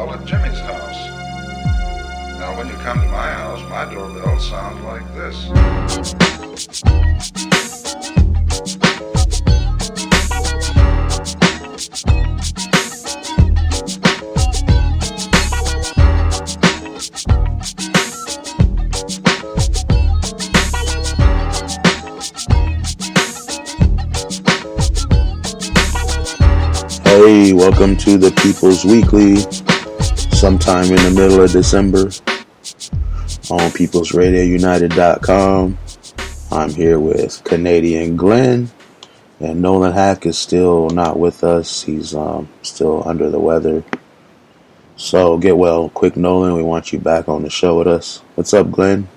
doorbell at Jimmy's house. Now, when you come to my house, my doorbell sounds like this. Hey, welcome to the People's Weekly, sometime in the middle of December, on peoplesradiounited.com. I'm here with Canadian Glenn, and Nolan Hack is still not with us. He's still under the weather. So get well quick, Nolan. We want you back on the show with us. What's up, Glenn?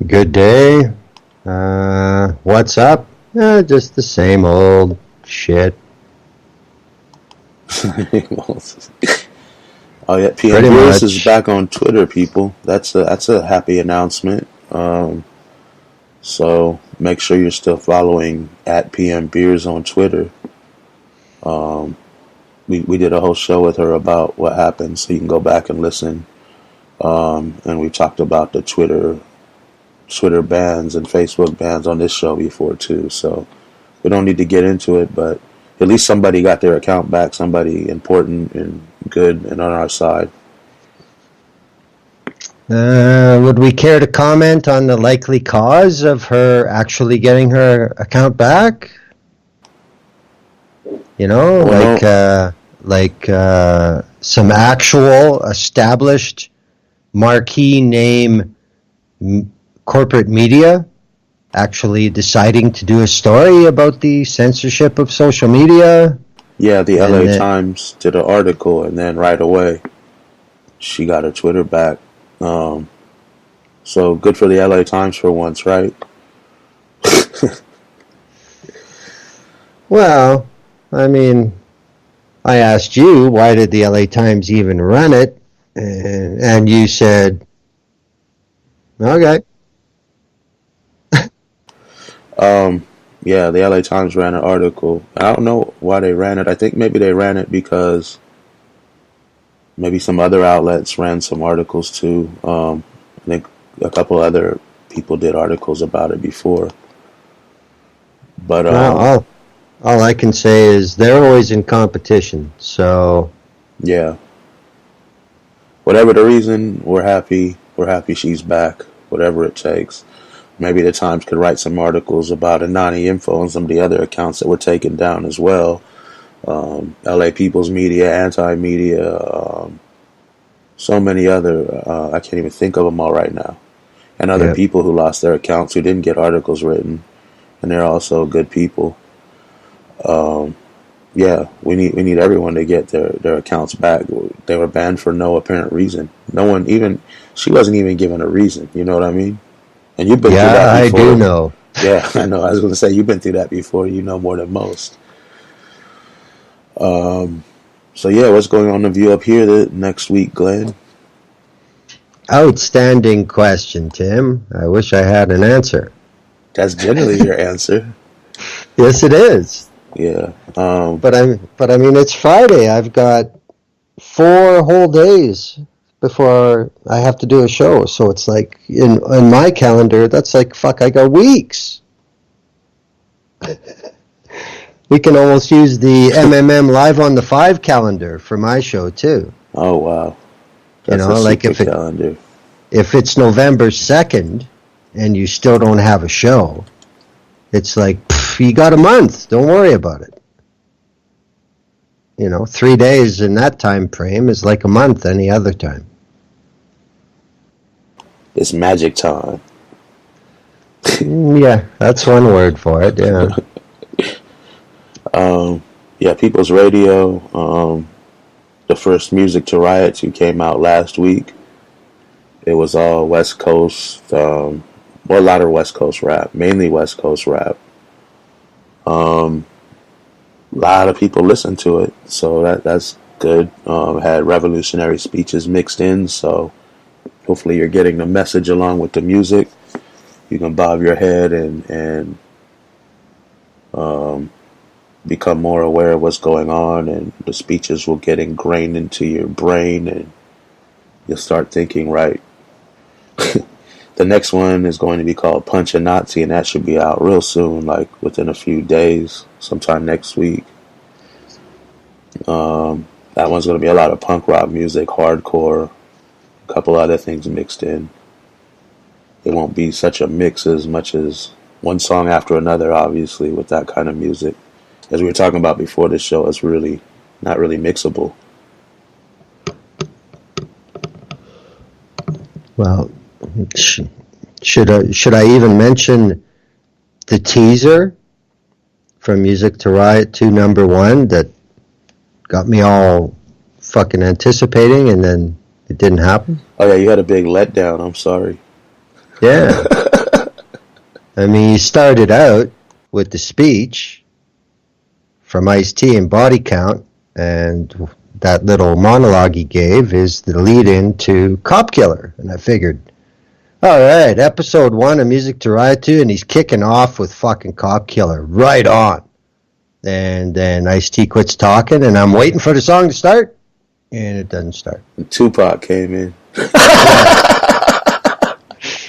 Good day. What's up? Just the same old shit. Oh yeah, PM Bruce is back on Twitter, people. That's a happy announcement. So make sure you're still following at PM Beers on Twitter. We did a whole show with her about what happened, so you can go back and listen. And we talked about the Twitter bans and Facebook bans on this show before too. So we don't need to get into it, but at least somebody got their account back, somebody important and good and on our side. Would we care to comment on the likely cause of her actually getting her account back? You know, like some actual established marquee name corporate media actually deciding to do a story about the censorship of social media. Yeah, the LA Times did an article, and then right away she got her Twitter back. So good for the LA Times for once, right? Well, I mean, I asked you, why did the LA Times even run it? And you said, okay. Yeah, the LA Times ran an article. I don't know why they ran it. I think maybe they ran it because maybe some other outlets ran some articles too. I think a couple other people did articles about it before. But all I can say is they're always in competition. So yeah, whatever the reason, we're happy. We're happy she's back. Whatever it takes. Maybe the Times could write some articles about Anani Info and some of the other accounts that were taken down as well. LA People's Media, Anti-Media, so many other, I can't even think of them all right now. And other people who lost their accounts who didn't get articles written. And they're also good people. Yeah, we need everyone to get their accounts back. They were banned for no apparent reason. No one even, she wasn't even given a reason, you know what I mean? And you've been through that before. I do know. Yeah, I know. I was going to say, you've been through that before. You know more than most. So, yeah, what's going on the View Up Here next week, Glenn? Outstanding question, Tim. I wish I had an answer. That's generally your answer. Yes, it is. Yeah. But I mean, it's Friday. I've got 4 whole days before I have to do a show, so it's like in my calendar, that's like I got weeks. We can almost use the MMM Live on the 5 calendar for my show too. Oh wow, that's like if it's November 2nd and you still don't have a show, it's like you got a month. Don't worry about it. 3 days in that time frame is like a month any other time. It's magic time. Yeah, that's one word for it. Yeah. Yeah, People's Radio. The first Music to Riot who came out last week. It was all West Coast. A lot of West Coast rap, mainly West Coast rap. A lot of people listened to it, so that's good. Had revolutionary speeches mixed in, so hopefully you're getting the message along with the music. You can bob your head and become more aware of what's going on, and the speeches will get ingrained into your brain, and you'll start thinking right. The next one is going to be called Punch a Nazi, and that should be out real soon, like within a few days, sometime next week. That one's going to be a lot of punk rock music, hardcore, a couple other things mixed in. It won't be such a mix as much as one song after another, obviously, with that kind of music. As we were talking about before the show, it's really not really mixable. Well, should I even mention the teaser from Music to Riot 2 #1 that got me all fucking anticipating, and then it didn't happen? Oh yeah, you had a big letdown. I'm sorry. Yeah. I mean, you started out with the speech from Ice-T and Body Count, and that little monologue he gave is the lead-in to Cop Killer. And I figured, all right, episode 1 of Music to Riot 2, and he's kicking off with fucking Cop Killer. Right on. And then Ice-T quits talking, and I'm waiting for the song to start, and it doesn't start. And Tupac came in.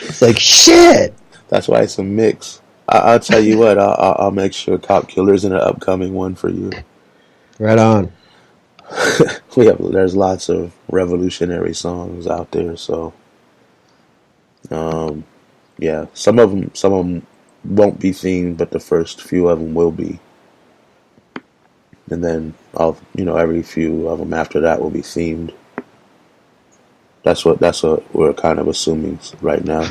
It's like, shit! That's why it's a mix. I'll tell you what, I'll make sure Cop Killer's in an upcoming one for you. Right on. There's lots of revolutionary songs out there, so yeah, some of them won't be themed, but the first few of them will be, and then every few of them after that will be themed. That's what we're kind of assuming right now.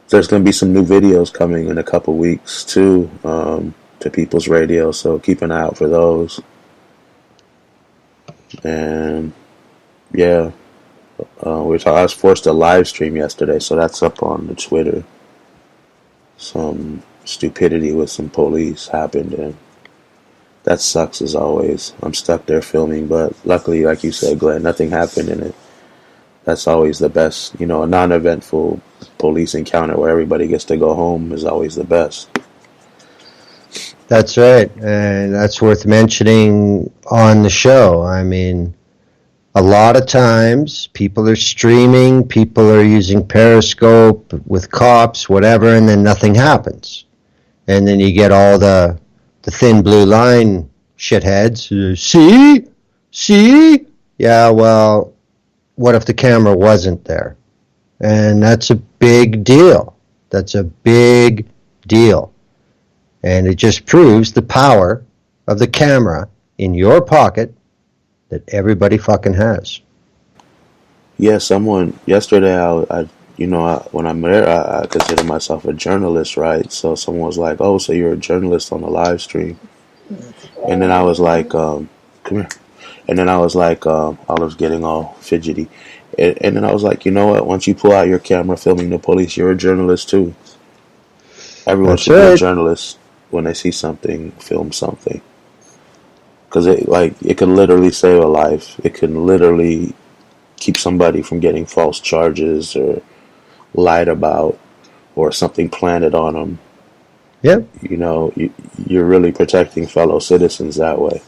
There's going to be some new videos coming in a couple weeks too, to People's Radio, so keep an eye out for those. And yeah, I was forced to live stream yesterday, so that's up on the Twitter. Some stupidity with some police happened, and that sucks as always. I'm stuck there filming, but luckily, like you said, Glenn, nothing happened in it. That's always the best. A non-eventful police encounter where everybody gets to go home is always the best. That's right, and that's worth mentioning on the show. I mean, a lot of times people are streaming, people are using Periscope with cops, whatever, and then nothing happens. And then you get all the thin blue line shitheads. See? Yeah, well, what if the camera wasn't there? And that's a big deal. That's a big deal. And it just proves the power of the camera in your pocket that everybody fucking has. Yeah, someone yesterday, when I'm there, I consider myself a journalist, right? So someone was like, "Oh, so you're a journalist on the live stream?" And then I was like, "Come here." And then I was like, I was getting all fidgety. And then I was like, you know what? Once you pull out your camera filming the police, you're a journalist too. Everyone should be a journalist when they see something, film something. Because it can literally save a life. It can literally keep somebody from getting false charges or lied about or something planted on them. Yep. You're really protecting fellow citizens that way.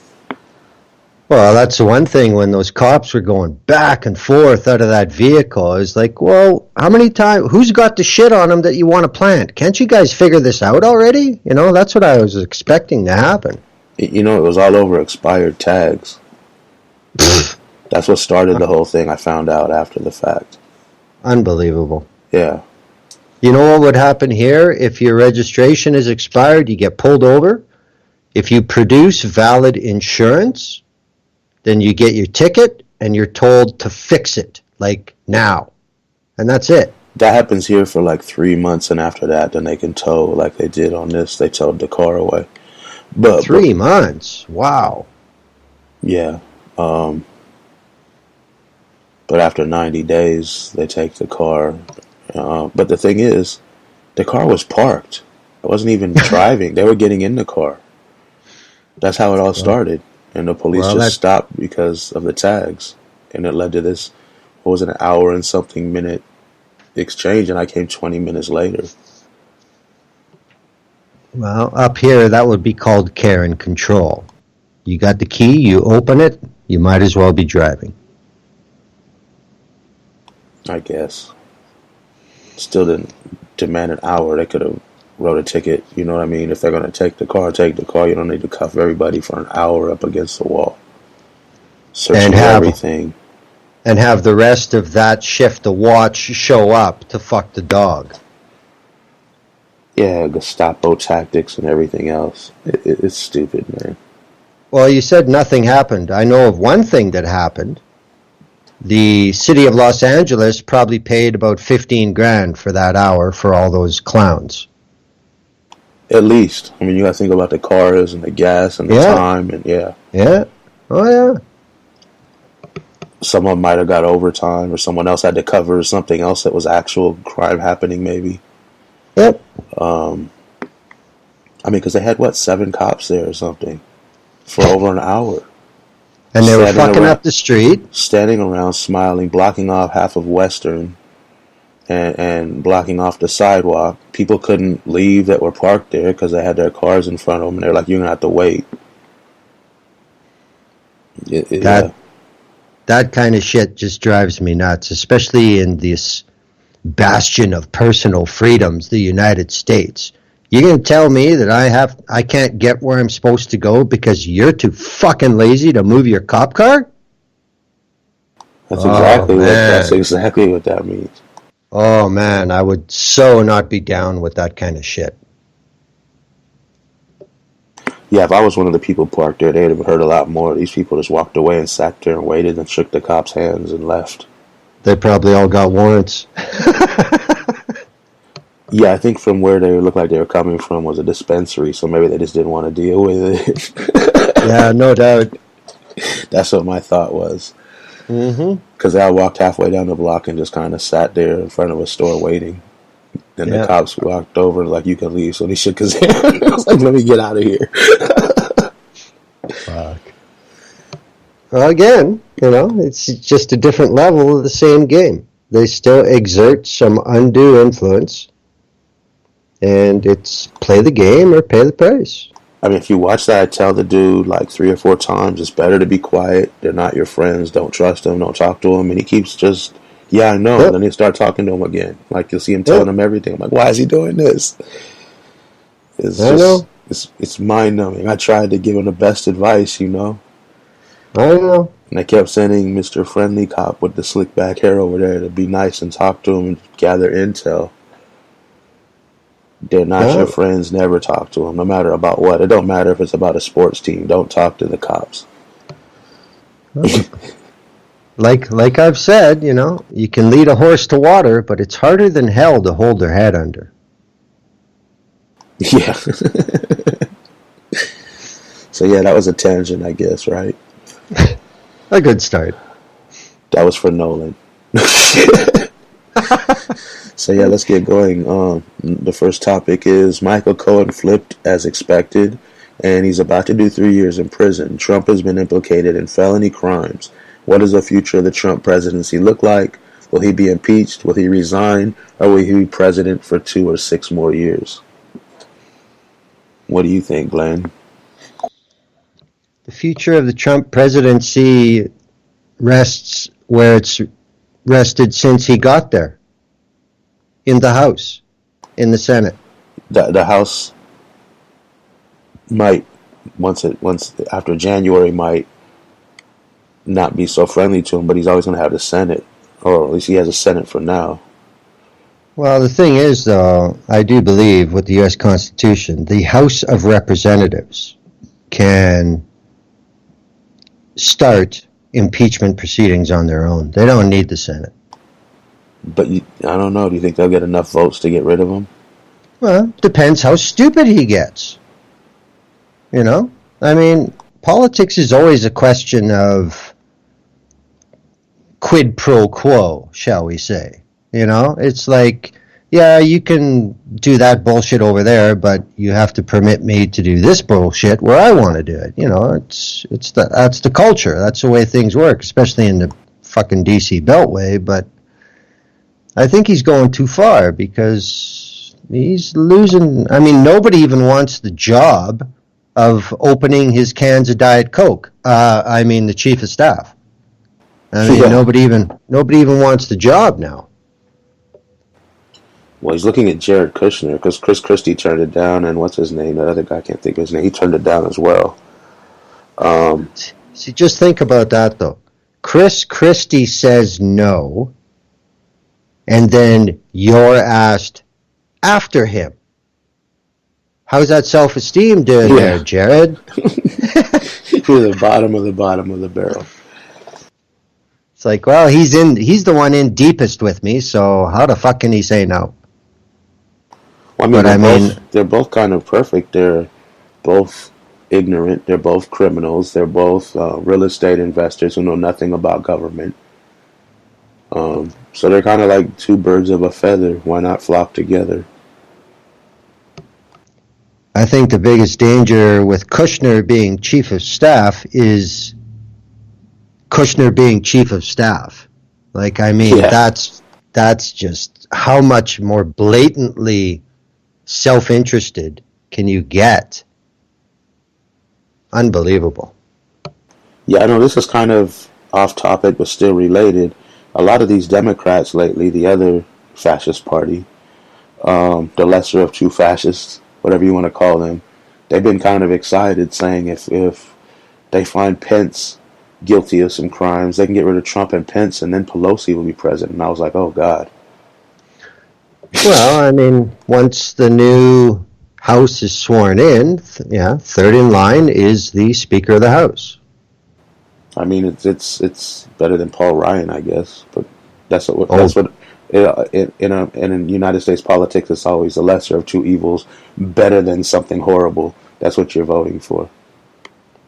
Well, that's the one thing when those cops were going back and forth out of that vehicle. It's like, well, how many times, who's got the shit on them that you want to plant? Can't you guys figure this out already? That's what I was expecting to happen. It was all over expired tags. That's what started the whole thing, I found out after the fact. Unbelievable. Yeah. You know what would happen here? If your registration is expired, you get pulled over. If you produce valid insurance, then you get your ticket and you're told to fix it, like now. And that's it. That happens here for like 3 months, and after that, then they can tow, like they did on this. They towed the car away. But 3 months? Wow. Yeah. But after 90 days, they take the car. But the thing is, the car was parked. I wasn't even driving. They were getting in the car. That's how it all started. And the police just stopped because of the tags. And it led to this, what was it, an hour and something minute exchange, and I came 20 minutes later. Well, up here, that would be called care and control. You got the key, you open it, you might as well be driving. I guess. Still didn't demand an hour. They could have wrote a ticket. You know what I mean? If they're going to take the car, take the car. You don't need to cuff everybody for an hour up against the wall. Searching everything. And have the rest of that shift to watch show up to fuck the dog. Yeah, Gestapo tactics and everything else. It's stupid, man. Well, you said nothing happened. I know of one thing that happened. The city of Los Angeles probably paid about 15 grand for that hour for all those clowns. At least. I mean, you got to think about the cars and the gas and the time and Yeah. Oh, yeah. Someone might have got overtime or someone else had to cover something else that was actual crime happening, maybe. Yep. I mean, because they had, 7 cops there or something for over an hour. And they were fucking up the street. Standing around, smiling, blocking off half of Western and blocking off the sidewalk. People couldn't leave that were parked there because they had their cars in front of them. And they're like, you're going to have to wait. That kind of shit just drives me nuts, especially in this bastion of personal freedoms, the United States. You're going to tell me that I can't get where I'm supposed to go because you're too fucking lazy to move your cop car? That's exactly what that means. Oh man, I would so not be down with that kind of shit. Yeah, if I was one of the people parked there, they'd have heard a lot more. These people just walked away and sat there and waited and shook the cops' hands and left. They probably all got warrants. Yeah, I think from where they looked like they were coming from was a dispensary, so maybe they just didn't want to deal with it. Yeah, no doubt. That's what my thought was. Mm-hmm. Because I walked halfway down the block and just kind of sat there in front of a store waiting. Then the cops walked over like, you can leave. So he shook his hand. I was like, let me get out of here. Fuck. Well, again, it's just a different level of the same game. They still exert some undue influence. And it's play the game or pay the price. I mean, if you watch that, I tell the dude like 3 or 4 times, it's better to be quiet. They're not your friends. Don't trust them. Don't talk to them. And he keeps just, I know. Yep. And then he start talking to him again. Like you'll see him telling him everything. I'm like, why is he doing this? I know. It's mind numbing. I tried to give him the best advice, I know. And I kept sending Mr. Friendly Cop with the slick back hair over there to be nice and talk to him and gather intel. They're not your friends. Never talk to them, no matter about what. It don't matter if it's about a sports team. Don't talk to the cops. Like I've said, you can lead a horse to water, but it's harder than hell to hold their head under. Yeah. So that was a tangent, I guess, right? A good start. That was for Nolan. So let's get going. The first topic is Michael Cohen flipped as expected, and he's about to do 3 years in prison. Trump has been implicated in felony crimes. What does the future of the Trump presidency look like? Will he be impeached? Will he resign? Or will he be president for 2 or 6 more years? What do you think, Glenn? The future of the Trump presidency rests where it's rested since he got there. In the House, in the Senate. The House might, once after January, might not be so friendly to him, but he's always going to have the Senate, or at least he has a Senate for now. Well, the thing is, though, I do believe with the U.S. Constitution, the House of Representatives can start impeachment proceedings on their own. They don't need the Senate. But I don't know. Do you think they'll get enough votes to get rid of him? Well, depends how stupid he gets. I mean, politics is always a question of quid pro quo, shall we say. It's like, you can do that bullshit over there, but you have to permit me to do this bullshit where I want to do it. That's the culture. That's the way things work, especially in the fucking DC Beltway, but I think he's going too far because He's losing. I mean, nobody even wants the job of opening his cans of Diet Coke. I mean, the chief of staff. I mean, Yeah. nobody even wants the job now. Well, he's looking at Jared Kushner because Chris Christie turned it down, and what's his name? That other guy, I can't think of his name. He turned it down as well. See, just think about that, though. Chris Christie says no, and then you're asked after him. How's that self-esteem doing there, Jared? You're the bottom of the barrel. It's like, well, he's the one in deepest with me, so how the fuck can he say no? Well, I mean, they're both kind of perfect. They're both ignorant. They're both criminals. They're both real estate investors who know nothing about government. So they're kind of like two birds of a feather. Why not flock together? I think the biggest danger with Kushner being chief of staff is Kushner being chief of staff. Like, I mean, that's just how much more blatantly self-interested can you get? Unbelievable. Yeah, I know this is kind of off topic, but still related. A lot of these Democrats lately, the other fascist party, the lesser of two fascists, whatever you want to call them, they've been kind of excited, saying if they find Pence guilty of some crimes, they can get rid of Trump and Pence, and then Pelosi will be president. And I was like, oh, God. Well, I mean, once the new House is sworn in, third in line is the Speaker of the House. I mean, it's better than Paul Ryan, I guess, but that's what in United States politics, it's always the lesser of two evils, better than something horrible. That's what you're voting for.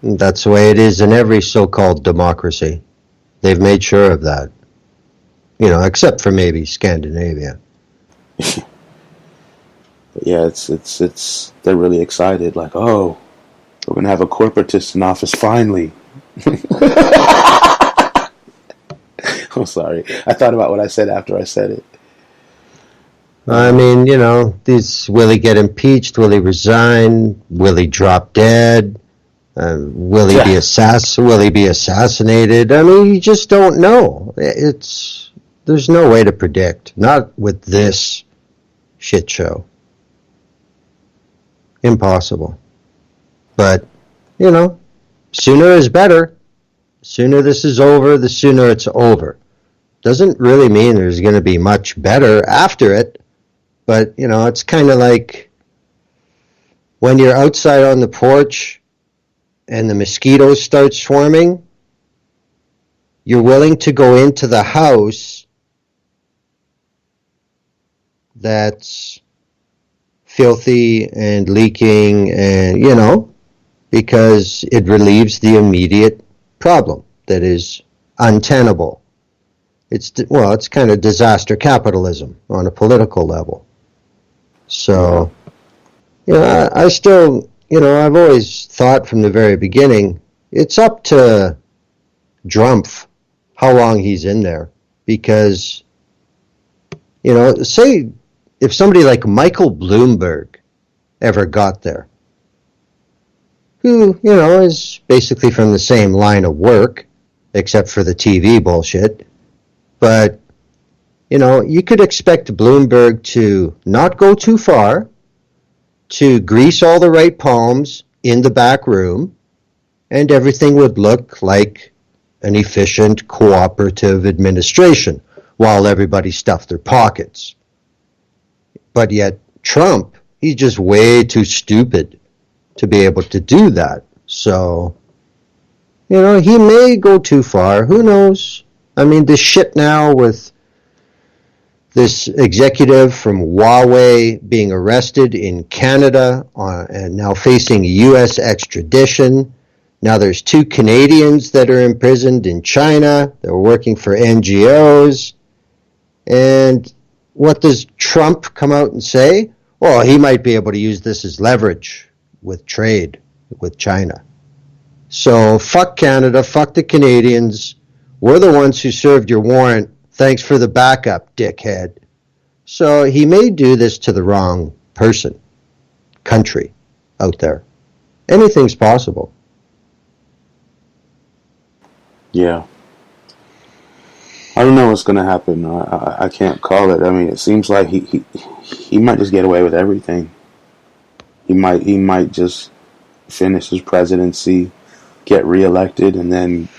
That's the way it is in every so-called democracy. They've made sure of that. Except for maybe Scandinavia. But yeah, it's they're really excited, like, oh, we're gonna have a corporatist in office finally. I'm sorry. I thought about what I said after I said it. I mean, will he get impeached? Will he resign? Will he drop dead? Will he be assassinated? I mean, you just don't know. There's no way to predict. Not with this shit show. Impossible. But, sooner is better. Sooner this is over, the sooner it's over. Doesn't really mean there's going to be much better after it. But, it's kind of like when you're outside on the porch and the mosquitoes start swarming, you're willing to go into the house that's filthy and leaking and, because it relieves the immediate problem that is untenable. It's kind of disaster capitalism on a political level. So, I still, I've always thought from the very beginning, it's up to Drumpf how long he's in there. Because, say if somebody like Michael Bloomberg ever got there, who, is basically from the same line of work, except for the TV bullshit. But, you could expect Bloomberg to not go too far, to grease all the right palms in the back room, and everything would look like an efficient, cooperative administration, while everybody stuffed their pockets. But yet, Trump, he's just way too stupid to be able to do that. So, he may go too far. Who knows? I mean, this shit now with this executive from Huawei being arrested in Canada and now facing U.S. extradition. Now there's 2 Canadians that are imprisoned in China. They're working for NGOs. And what does Trump come out and say? Well, he might be able to use this as leverage with trade with China. So fuck Canada, fuck the Canadians. We're the ones who served your warrant. Thanks for the backup, dickhead. So he may do this to the wrong person, country out there. Anything's possible. Yeah. I don't know what's going to happen. I can't call it. I mean, it seems like he might just get away with everything. He might just finish his presidency, get reelected, and then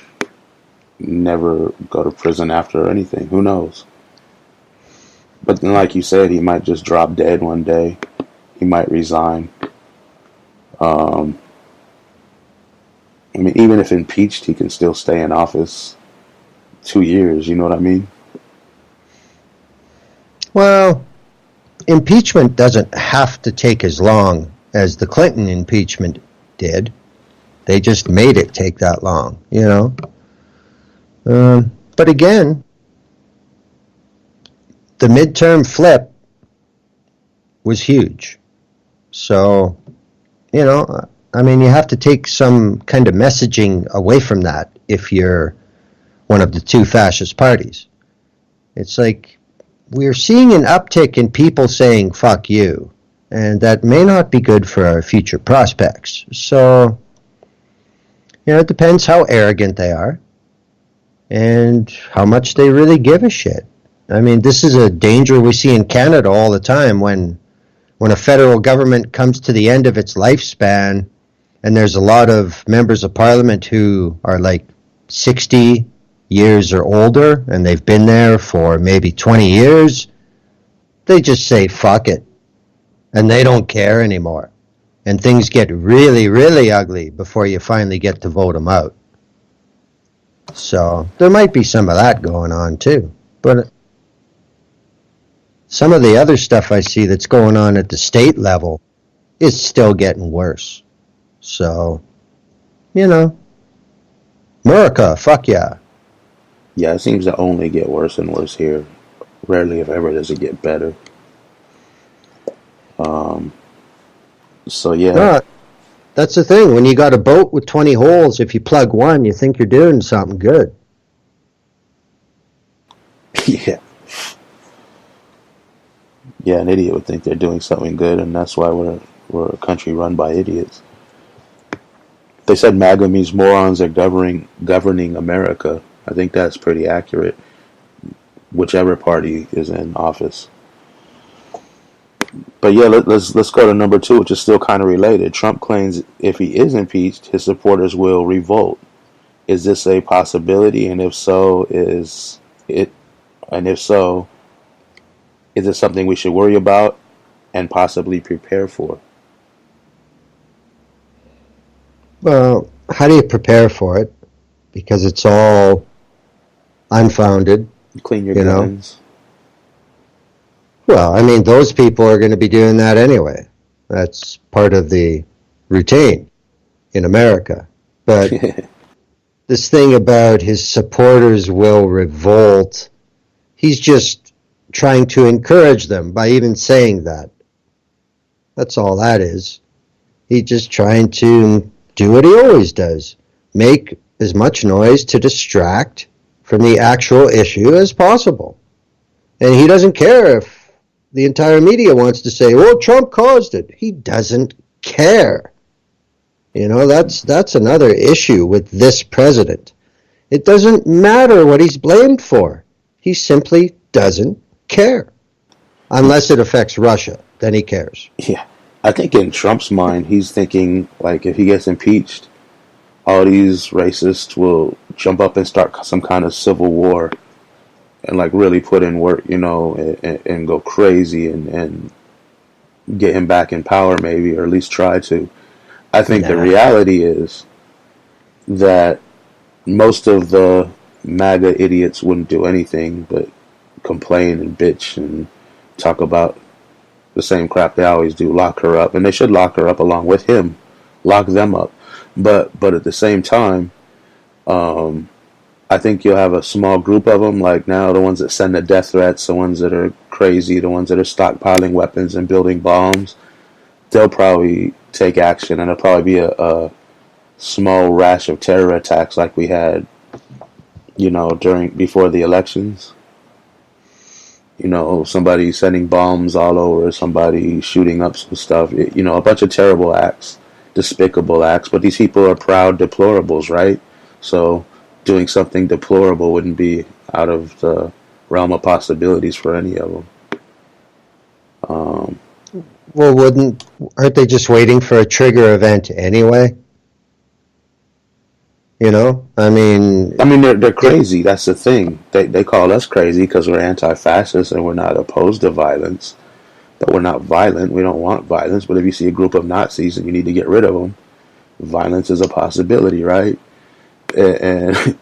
never go to prison after or anything. Who knows? But then, like you said, he might just drop dead one day. He might resign. I mean, even if impeached, he can still stay in office 2 years. You know what I mean? Well, impeachment doesn't have to take as long as the Clinton impeachment did. They just made it take that long, you know? But again, the midterm flip was huge. So, you know, I mean, you have to take some kind of messaging away from that if you're one of the two fascist parties. It's like we're seeing an uptick in people saying, fuck you. And that may not be good for our future prospects. So, you know, it depends how arrogant they are and how much they really give a shit. I mean, this is a danger we see in Canada all the time when a federal government comes to the end of its lifespan and there's a lot of members of parliament who are like 60 years or older and they've been there for maybe 20 years, they just say fuck it and they don't care anymore. And things get really, really ugly before you finally get to vote them out. So there might be some of that going on too. But some of the other stuff I see that's going on at the state level is still getting worse. So, you know, America, fuck yeah. Yeah, it seems to only get worse and worse here. Rarely, if ever, does it get better. So, yeah. No, that's the thing. When you got a boat with 20 holes, if you plug one, you think you're doing something good. Yeah. Yeah, an idiot would think they're doing something good, and that's why we're a country run by idiots. They said MAGA means morons are governing America. I think that's pretty accurate, whichever party is in office. But yeah, let's go to number 2, which is still kind of related. Trump claims if he is impeached, his supporters will revolt. Is this a possibility? And if so, is it something we should worry about and possibly prepare for? Well, how do you prepare for it? Because it's all unfounded. Clean your guns. Well, I mean, those people are going to be doing that anyway. That's part of the routine in America. But this thing about his supporters will revolt, he's just trying to encourage them by even saying that. That's all that is. He's just trying to do what he always does. Make as much noise to distract from the actual issue as possible. And he doesn't care if the entire media wants to say, well, Trump caused it. He doesn't care. You know, that's another issue with this president. It doesn't matter what he's blamed for. He simply doesn't care. Unless it affects Russia, then he cares. Yeah. I think in Trump's mind, he's thinking, like, if he gets impeached, all these racists will jump up and start some kind of civil war and, like, really put in work, you know, and go crazy and get him back in power, maybe, or at least try to. I think the reality is that most of the MAGA idiots wouldn't do anything but complain and bitch and talk about the same crap they always do, lock her up. And they should lock her up along with him, lock them up. But at the same time, I think you'll have a small group of them, like now the ones that send the death threats, the ones that are crazy, the ones that are stockpiling weapons and building bombs. They'll probably take action, and it'll probably be a small rash of terror attacks like we had, you know, before the elections. somebody setting bombs all over, somebody shooting up some stuff, a bunch of terrible acts, despicable acts, but these people are proud deplorables, right? So doing something deplorable wouldn't be out of the realm of possibilities for any of them. Well, aren't they just waiting for a trigger event anyway? I mean, they're crazy. That's the thing. They call us crazy because we're anti-fascist and we're not opposed to violence. But we're not violent. We don't want violence. But if you see a group of Nazis and you need to get rid of them, violence is a possibility, right? And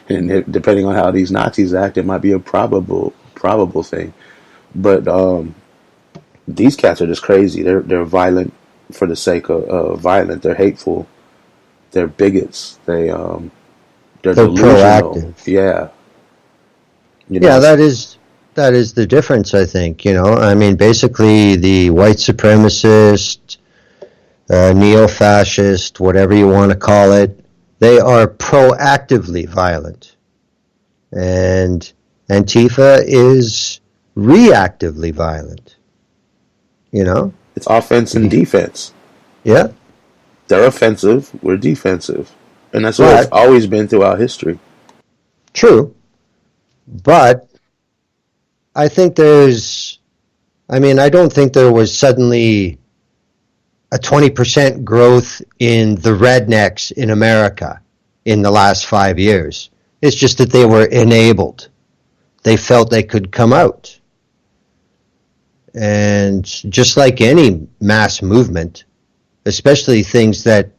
and depending on how these Nazis act, it might be a probable thing. But these cats are just crazy. They're violent for the sake of violent. They're hateful. They're bigots. They're delusional. Proactive. Yeah. Yeah, that is the difference, I think. Basically the white supremacist, neo-fascist, whatever you want to call it, they are proactively violent. And Antifa is reactively violent. It's offense and defense. Yeah. They're offensive, we're defensive. And that's what it's always been throughout history. True. But I think I don't think there was suddenly a 20% growth in the rednecks in America in the last 5 years. It's just that they were enabled. They felt they could come out. And just like any mass movement, especially things that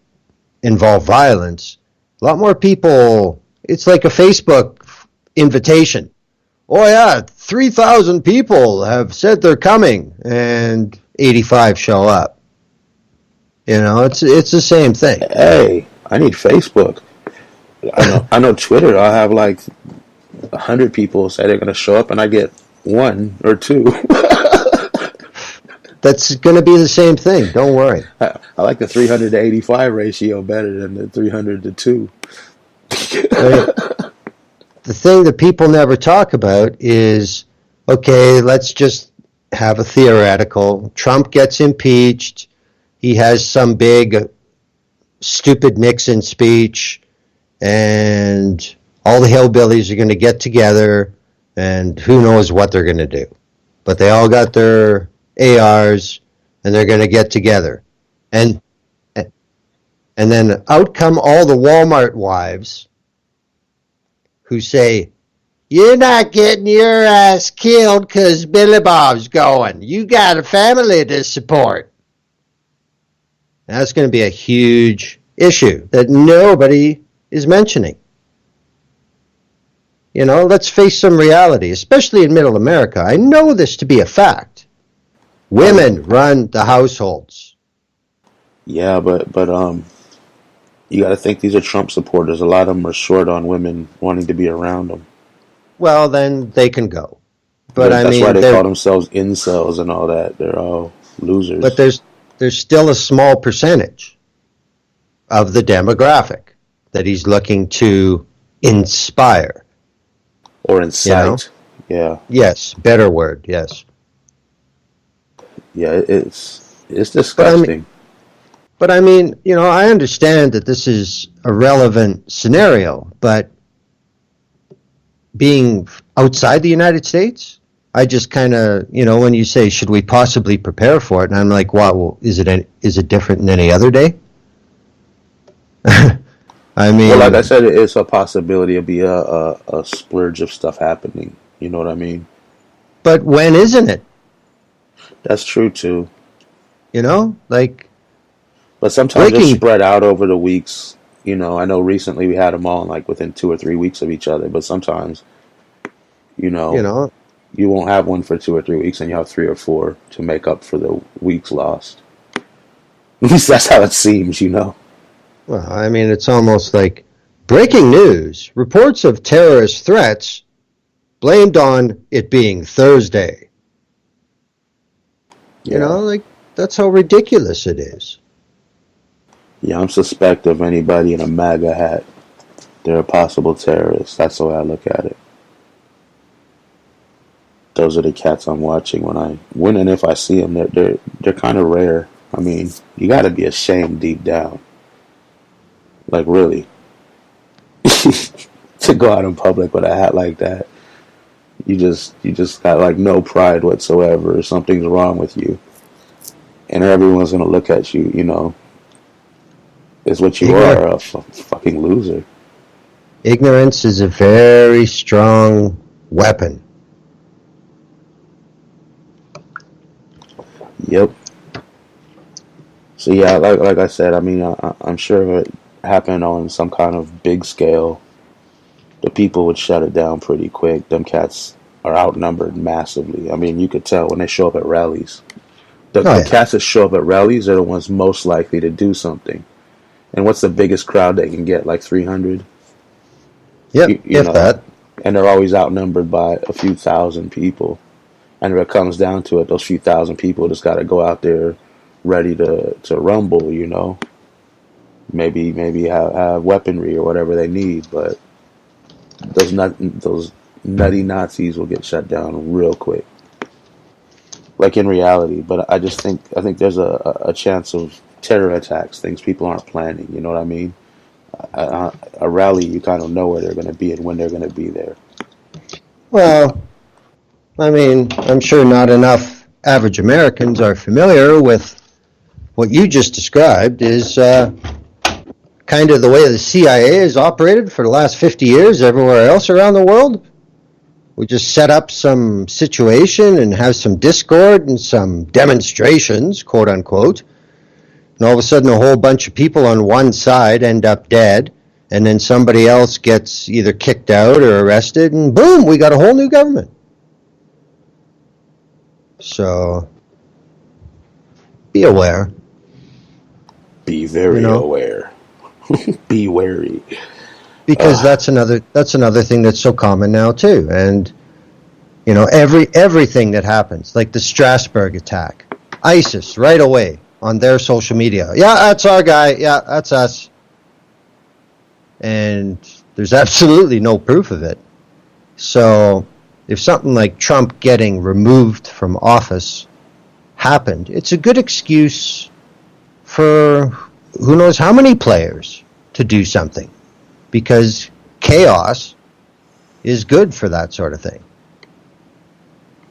involve violence, a lot more people, it's like a Facebook invitation. Oh yeah, 3,000 people have said they're coming, and 85 show up. It's the same thing. Hey, I need Facebook. I know Twitter, I'll have like 100 people say they're going to show up, and I get 1 or 2. That's going to be the same thing. Don't worry. I like the 300 to 85 ratio better than the 300 to 2. The thing that people never talk about is, okay, let's just have a theoretical. Trump gets impeached. He has some big, stupid Nixon speech, and all the hillbillies are going to get together, and who knows what they're going to do. But they all got their ARs, and they're going to get together. And then out come all the Walmart wives who say, you're not getting your ass killed because Billy Bob's going. You got a family to support. And that's going to be a huge issue that nobody is mentioning. Let's face some reality, especially in middle America. I know this to be a fact. Women run the households. Yeah, but you got to think these are Trump supporters. A lot of them are short on women wanting to be around them. Well, then they can go. But that's why they call themselves incels and all that. They're all losers. But there's still a small percentage of the demographic that he's looking to inspire. Or incite. Yeah. Yes, better word, yes. Yeah, it's disgusting. But I understand that this is a relevant scenario, but being outside the United States, I just kind of, when you say, should we possibly prepare for it? And I'm like, wow, well, is it different than any other day? Well, like I said, it's a possibility of be a splurge of stuff happening. You know what I mean? But when isn't it? That's true too. But sometimes it's spread out over the weeks. I know recently we had them all like within 2 or 3 weeks of each other, but sometimes, you won't have one for 2 or 3 weeks, and you have 3 or 4 to make up for the weeks lost. At least that's how it seems, Well, it's almost like breaking news: reports of terrorist threats blamed on it being Thursday. Yeah. That's how ridiculous it is. Yeah, I'm suspect of anybody in a MAGA hat. They're a possible terrorist. That's the way I look at it. those are the cats I'm watching when and if I see them. They're kind of rare. I mean, you got to be ashamed deep down, like really, to go out in public with a hat like that. You just got like no pride whatsoever. Something's wrong with you, and everyone's gonna look at you. You know, is what you are, a fucking loser. Ignorance is a very strong weapon. Yep. So yeah, like I said, I mean, I'm sure if it happened on some kind of big scale, the people would shut it down pretty quick. Them cats are outnumbered massively. I mean, you could tell when they show up at rallies. The cats that show up at rallies are the ones most likely to do something. And what's the biggest crowd they can get? Like 300? Yep, you know, that. And they're always outnumbered by a few thousand people. And if it comes down to it, those few thousand people just got to go out there ready to rumble, you know. Maybe have weaponry or whatever they need, but those nutty Nazis will get shut down real quick. Like in reality, but I think there's a chance of terror attacks, things people aren't planning, you know what I mean? A rally, you kind of know where they're going to be and when they're going to be there. Well, I mean, I'm sure not enough average Americans are familiar with what you just described is kind of the way the CIA has operated for the last 50 years everywhere else around the world. We just set up some situation and have some discord and some demonstrations, quote unquote. And all of a sudden a whole bunch of people on one side end up dead. And then somebody else gets either kicked out or arrested. And boom, we got a whole new government. So be aware. Be very aware. Be wary. Because that's another thing that's so common now too. And you know, everything that happens, like the Strasbourg attack, ISIS right away on their social media. Yeah, that's our guy. Yeah, that's us. And there's absolutely no proof of it. So if something like Trump getting removed from office happened, it's a good excuse for who knows how many players to do something. Because chaos is good for that sort of thing.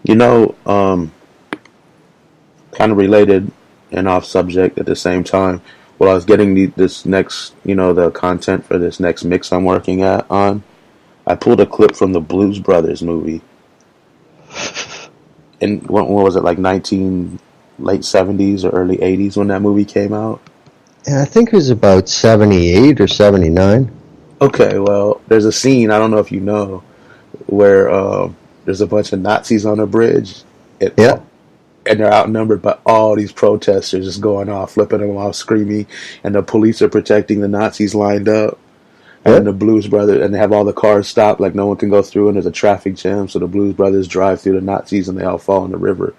You know, kind of related and off subject at the same time. While I was getting this next, the content for this next mix I'm working on, I pulled a clip from the Blues Brothers movie. And what was it, like late 70s or early 80s when that movie came out? Yeah, I think it was about 78 or 79. Okay, well, there's a scene, I don't know if you know, where there's a bunch of Nazis on a bridge. Yeah. And they're outnumbered by all these protesters just going off, flipping them off, screaming, and the police are protecting the Nazis lined up. And then the Blues Brothers, and they have all the cars stopped, like no one can go through, and there's a traffic jam, so the Blues Brothers drive through the Nazis and they all fall in the river.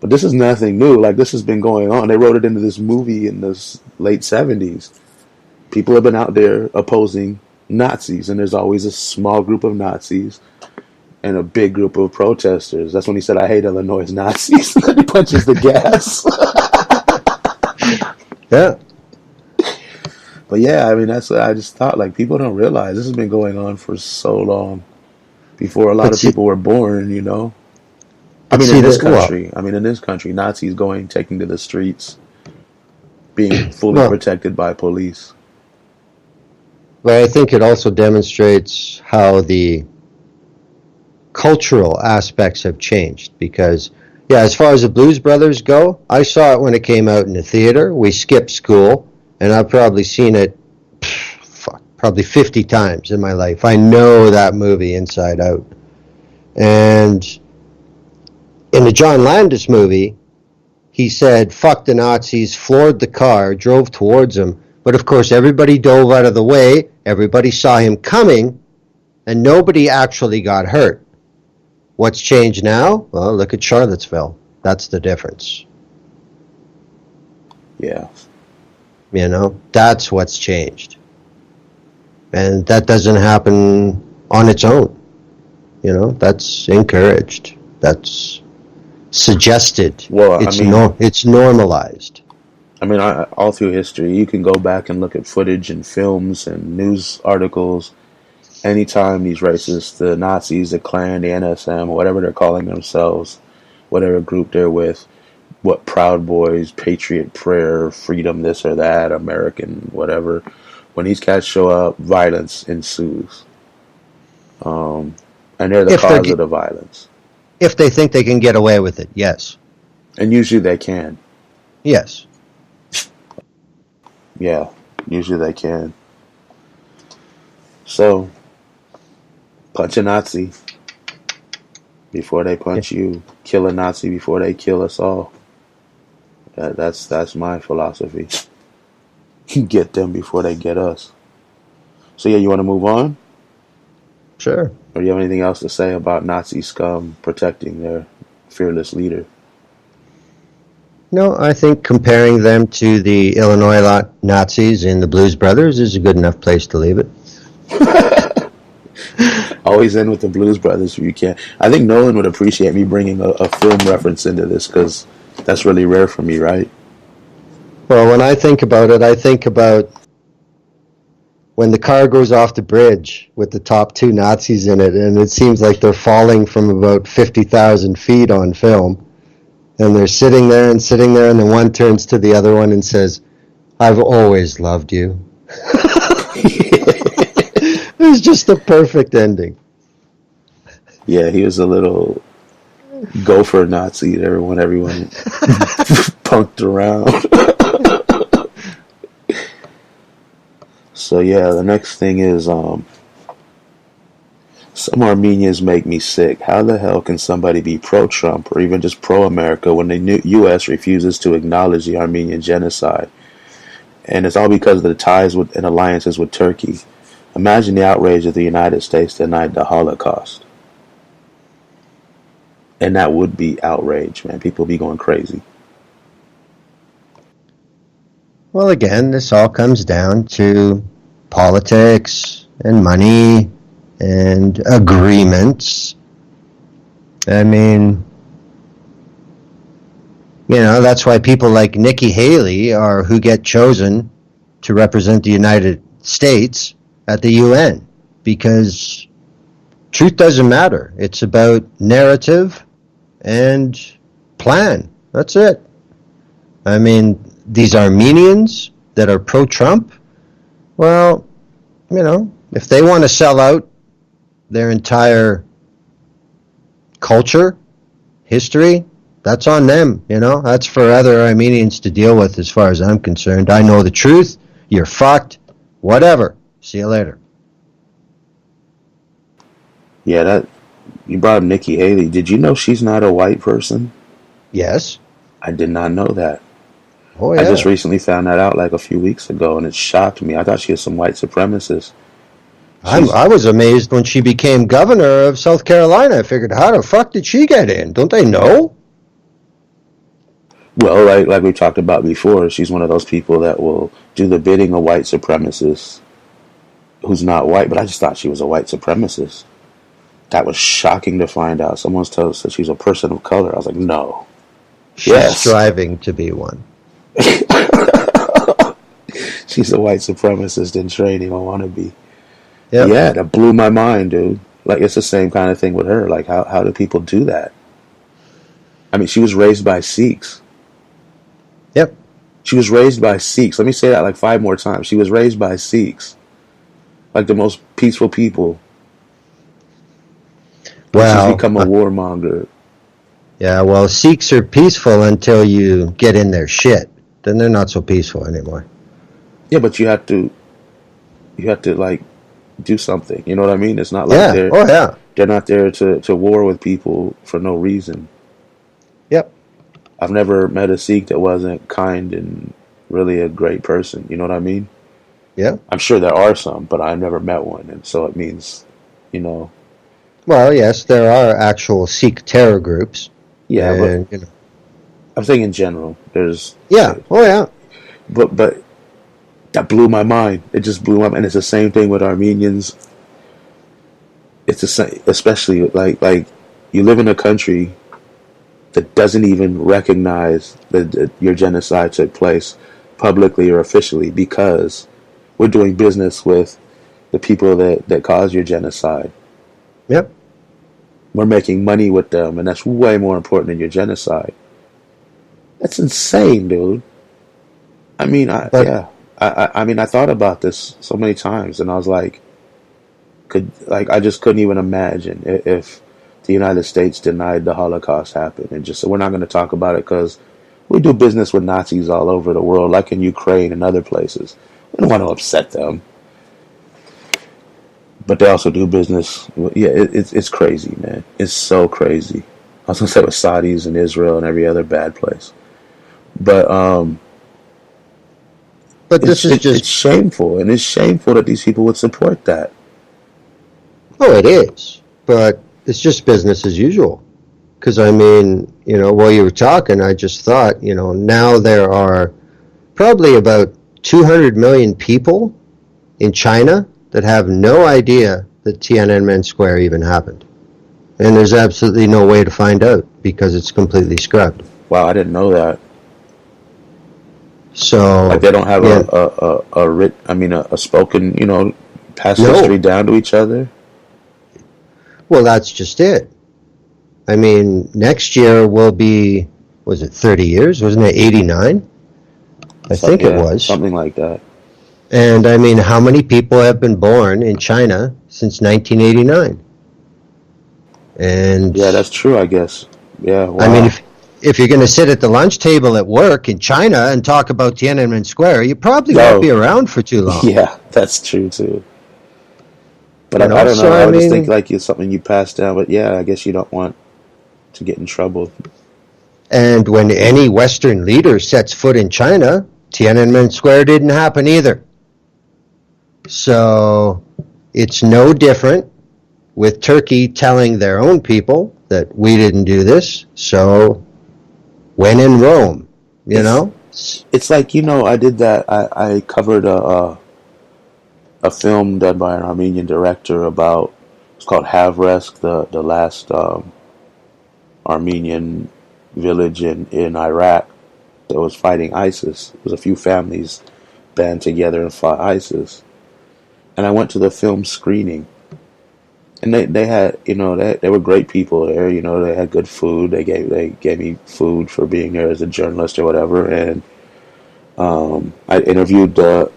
But this is nothing new. Like, this has been going on. They wrote it into this movie in the late 70s. People have been out there opposing Nazis, and there's always a small group of Nazis and a big group of protesters. That's when he said, "I hate Illinois Nazis." He punches the gas. Yeah. But yeah, I mean, that's what I just thought. Like, people don't realize this has been going on for so long before a lot of people were born, you know? I mean, in this country, Nazis taking to the streets, being fully protected by police. But I think it also demonstrates how the cultural aspects have changed because, yeah, as far as the Blues Brothers go, I saw it when it came out in the theater. We skipped school, and I've probably seen it probably 50 times in my life. I know that movie inside out. And in the John Landis movie, he said, "Fuck the Nazis," floored the car, drove towards them. But of course, everybody dove out of the way, everybody saw him coming, and nobody actually got hurt. What's changed now? Well, look at Charlottesville. That's the difference. Yeah. That's what's changed. And that doesn't happen on its own. That's encouraged. That's suggested. Well, It's normalized. I mean, all through history, you can go back and look at footage and films and news articles. Anytime these racists, the Nazis, the Klan, the NSM, whatever they're calling themselves, whatever group they're with, what Proud Boys, Patriot Prayer, Freedom, this or that, American, whatever. When these cats show up, violence ensues. And they're the cause of the violence. If they think they can get away with it, yes. And usually they can. Yes. Yeah, usually they can. So, punch a Nazi before they punch you. Kill a Nazi before they kill us all. That's my philosophy. Get them before they get us. So yeah, you want to move on? Sure. Or do you have anything else to say about Nazi scum protecting their fearless leader? No, I think comparing them to the Illinois Nazis and the Blues Brothers is a good enough place to leave it. Always end with the Blues Brothers if you can. I think Nolan would appreciate me bringing a film reference into this because that's really rare for me, right? Well, when I think about it, I think about when the car goes off the bridge with the top two Nazis in it, and it seems like they're falling from about 50,000 feet on film. And they're sitting there, and then one turns to the other one and says, "I've always loved you." It was just a perfect ending. Yeah, he was a little gopher Nazi. Everyone punked around. So yeah, the next thing is some Armenians make me sick. How the hell can somebody be pro-Trump or even just pro-America when the U.S. refuses to acknowledge the Armenian Genocide? And it's all because of the ties and alliances with Turkey. Imagine the outrage if the United States denied the Holocaust. And that would be outrage, man. People would be going crazy. Well, again, this all comes down to politics and money and agreements. I mean, that's why people like Nikki Haley are who get chosen to represent the United States at the UN, because truth doesn't matter. It's about narrative and plan. That's it. I mean, these Armenians that are pro-Trump, well, if they want to sell out their entire culture, history, that's on them, That's for other Armenians to deal with as far as I'm concerned. I know the truth. You're fucked. Whatever. See you later. Yeah, you brought up Nikki Haley. Did you know she's not a white person? Yes. I did not know that. Oh, yeah. I just recently found that out like a few weeks ago, and it shocked me. I thought she was some white supremacist. I was amazed when she became governor of South Carolina. I figured, how the fuck did she get in? Don't they know? Well, like we talked about before, she's one of those people that will do the bidding of white supremacists who's not white, but I just thought she was a white supremacist. That was shocking to find out. Someone told us that she's a person of color. I was like, no. She's striving to be one. She's a white supremacist in training. I want to be. Yep. Yeah, that blew my mind, dude. Like, it's the same kind of thing with her. Like, how do people do that? I mean, she was raised by Sikhs. Yep. She was raised by Sikhs. Let me say that like 5 more times. She was raised by Sikhs. Like the most peaceful people. Well, she's become a warmonger. Yeah, well, Sikhs are peaceful until you get in their shit. Then they're not so peaceful anymore. Yeah, but you have to like do something. You know what I mean? It's not like they're not there to war with people for no reason. Yep. I've never met a Sikh that wasn't kind and really a great person. You know what I mean? Yeah. I'm sure there are some, but I've never met one, and so it means, Well, yes, there are actual Sikh terror groups. Yeah, but I'm saying in general, there's but that blew my mind. It just blew my mind. And it's the same thing with Armenians. It's the same, especially like You live in a country that doesn't even recognize that your genocide took place publicly or officially because we're doing business with the people that caused your genocide. Yep. We're making money with them, and that's way more important than your genocide. That's insane, dude. I mean, But I mean, I thought about this so many times, and I was like, I just couldn't even imagine if the United States denied the Holocaust happened and just said we're not going to talk about it because we do business with Nazis all over the world, like in Ukraine and other places. We don't want to upset them, but they also do business. Yeah, it's crazy, man. It's so crazy. I was gonna say with Saudis and Israel and every other bad place, but this is it's just, shameful, and it's shameful that these people would support that. oh, it is. But it's just business as usual. Because, I mean, while you were talking, I just thought, now there are probably about 200 million people in China that have no idea that Tiananmen Square even happened. And there's absolutely no way to find out because it's completely scrubbed. Wow, I didn't know that. So, like they don't have yeah. a spoken, past No. history down to each other. Well, that's just it. I mean, next year will be, was it 30 years? Wasn't it 89? I think it was. Something like that. And I mean, how many people have been born in China since 1989? And yeah, that's true, I guess. Yeah, wow. I mean, if you're going to sit at the lunch table at work in China and talk about Tiananmen Square, you probably won't be around for too long. Yeah, that's true too. But I don't know. So, I would I just mean, think like it's something you pass down. But yeah, I guess you don't want to get in trouble. And when any Western leader sets foot in China, Tiananmen Square didn't happen either. So it's no different with Turkey telling their own people that we didn't do this. So when in Rome, It's like, I did that. I covered a film done by an Armenian director about, it's called Havresk, the last Armenian village in Iraq that was fighting ISIS. It was a few families band together and fought ISIS. And I went to the film screening. And they had, they were great people there. They had good food. They gave me food for being there as a journalist or whatever. And I interviewed the